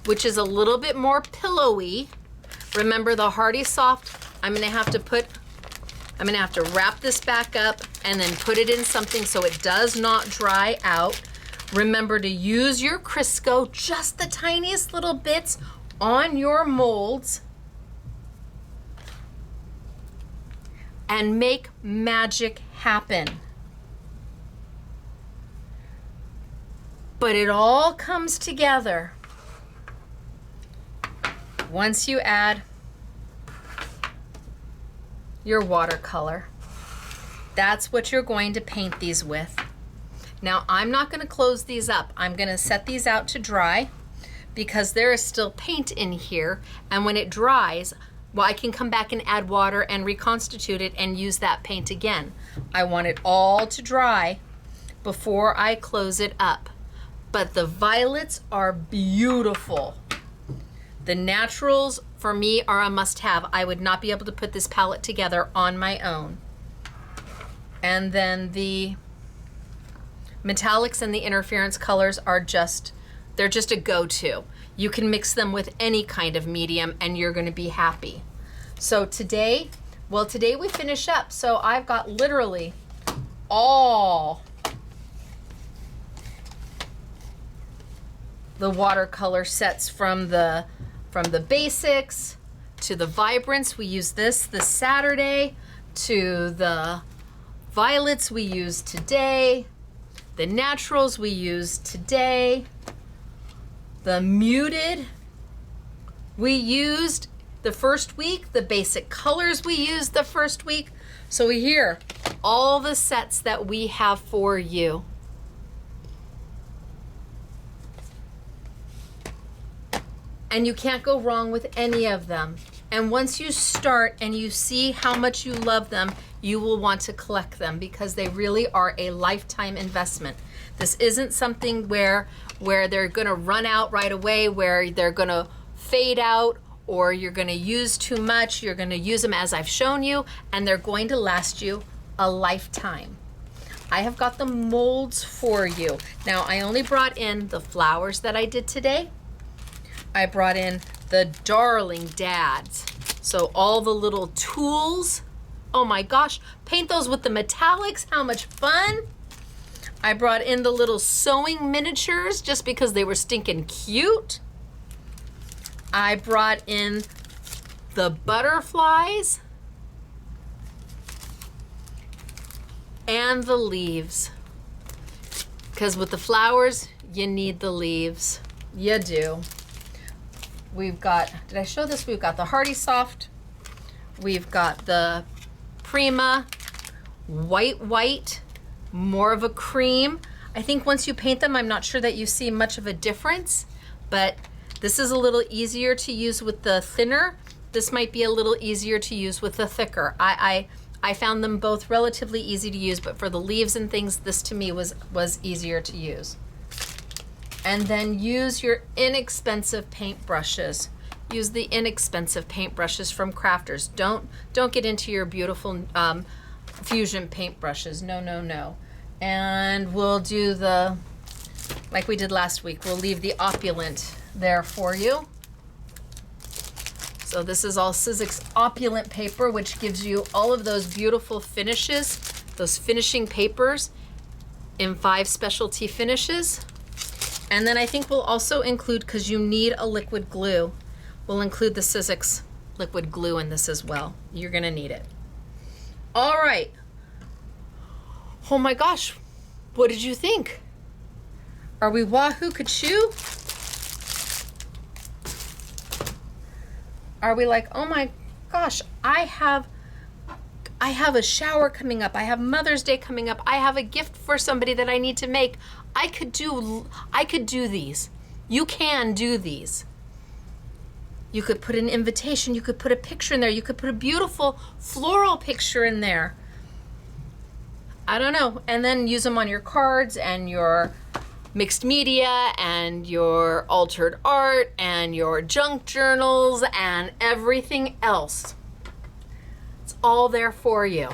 which is a little bit more pillowy. Remember the Hardy Soft, I'm gonna have to wrap this back up and then put it in something so it does not dry out. Remember to use your Crisco, just the tiniest little bits on your molds, and make magic happen. But it all comes together once you add your watercolor. That's what you're going to paint these with. Now, I'm not going to close these up. I'm going to set these out to dry because there is still paint in here, and when it dries, well, I can come back and add water and reconstitute it and use that paint again. I want it all to dry before I close it up. But the violets are beautiful. The naturals for me are a must-have. I would not be able to put this palette together on my own. And then the metallics and the interference colors are they're just a go-to. You can mix them with any kind of medium and you're gonna be happy. So today we finish up. So I've got literally all the watercolor sets from the basics to the vibrants. We use this Saturday, to the violets we use today, the naturals we use today, the muted we used the first week, the basic colors we used the first week. So here, all the sets that we have for you. And you can't go wrong with any of them. And once you start and you see how much you love them, you will want to collect them because they really are a lifetime investment. This isn't something where they're gonna run out right away, where they're gonna fade out, or you're gonna use too much. You're gonna use them as I've shown you, and they're going to last you a lifetime. I have got the molds for you. Now, I only brought in the flowers that I did today. I brought in the darling dads. So all the little tools, oh my gosh, paint those with the metallics, how much fun. I brought in the little sewing miniatures just because they were stinking cute. I brought in the butterflies and the leaves. Because with the flowers, you need the leaves. You do. We've got, did I show this? We've got the Hardy Soft. We've got the Prima white, more of a cream. I think once you paint them, I'm not sure that you see much of a difference, but this is a little easier to use with the thinner. This might be a little easier to use with the thicker. I found them both relatively easy to use, but for the leaves and things, this to me was easier to use. And then use your inexpensive paint brushes. Use the inexpensive paint brushes from Crafters. Don't get into your beautiful fusion paint brushes. No, no, no. And we'll do the, like we did last week, we'll leave the opulent there for you. So this is all Sizzix opulent paper, which gives you all of those beautiful finishes, those finishing papers in 5 specialty finishes. And then I think we'll also include, because you need a liquid glue, we'll include the Sizzix liquid glue in this as well. You're gonna need it. All right. Oh my gosh, what did you think? Are we wahoo kachoo? Are we like, oh my gosh, I have a shower coming up. I have Mother's Day coming up. I have a gift for somebody that I need to make. I could do these. You can do these. You could put an invitation. You could put a picture in there. You could put a beautiful floral picture in there. I don't know. And then use them on your cards and your mixed media and your altered art and your junk journals and everything else. It's all there for you.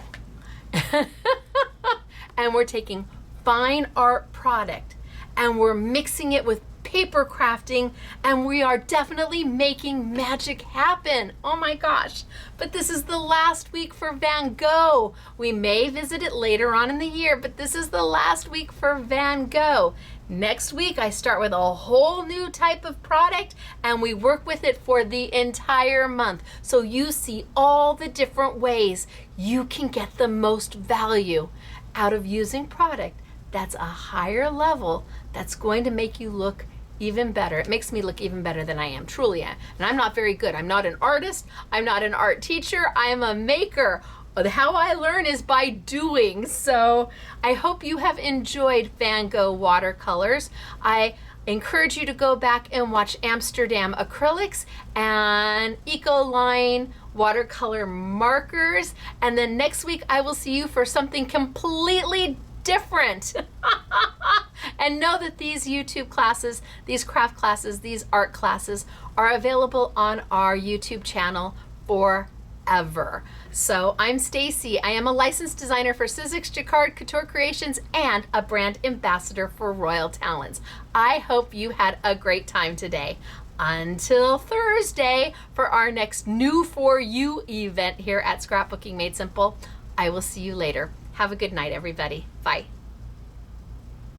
And we're taking fine art product and we're mixing it with paper crafting, and we are definitely making magic happen. Oh my gosh. But this is the last week for Van Gogh. We may visit it later on in the year, but this is the last week for Van Gogh. Next week, I start with a whole new type of product and we work with it for the entire month. So you see all the different ways you can get the most value out of using product that's a higher level, that's going to make you look even better. It makes me look even better than I am, truly. And I'm not very good. I'm not an artist. I'm not an art teacher. I am a maker. How I learn is by doing. So I hope you have enjoyed Van Gogh watercolors. I encourage you to go back and watch Amsterdam acrylics and Ecoline watercolor markers. And then next week I will see you for something completely different. And know that these YouTube classes, these craft classes, these art classes are available on our YouTube channel forever. So I'm Stacey. I am a licensed designer for Sizzix Jacquard Couture Creations and a brand ambassador for Royal Talents. I hope you had a great time today. Until Thursday for our next New For You event here at Scrapbooking Made Simple. I will see you later. Have a good night, everybody. Bye.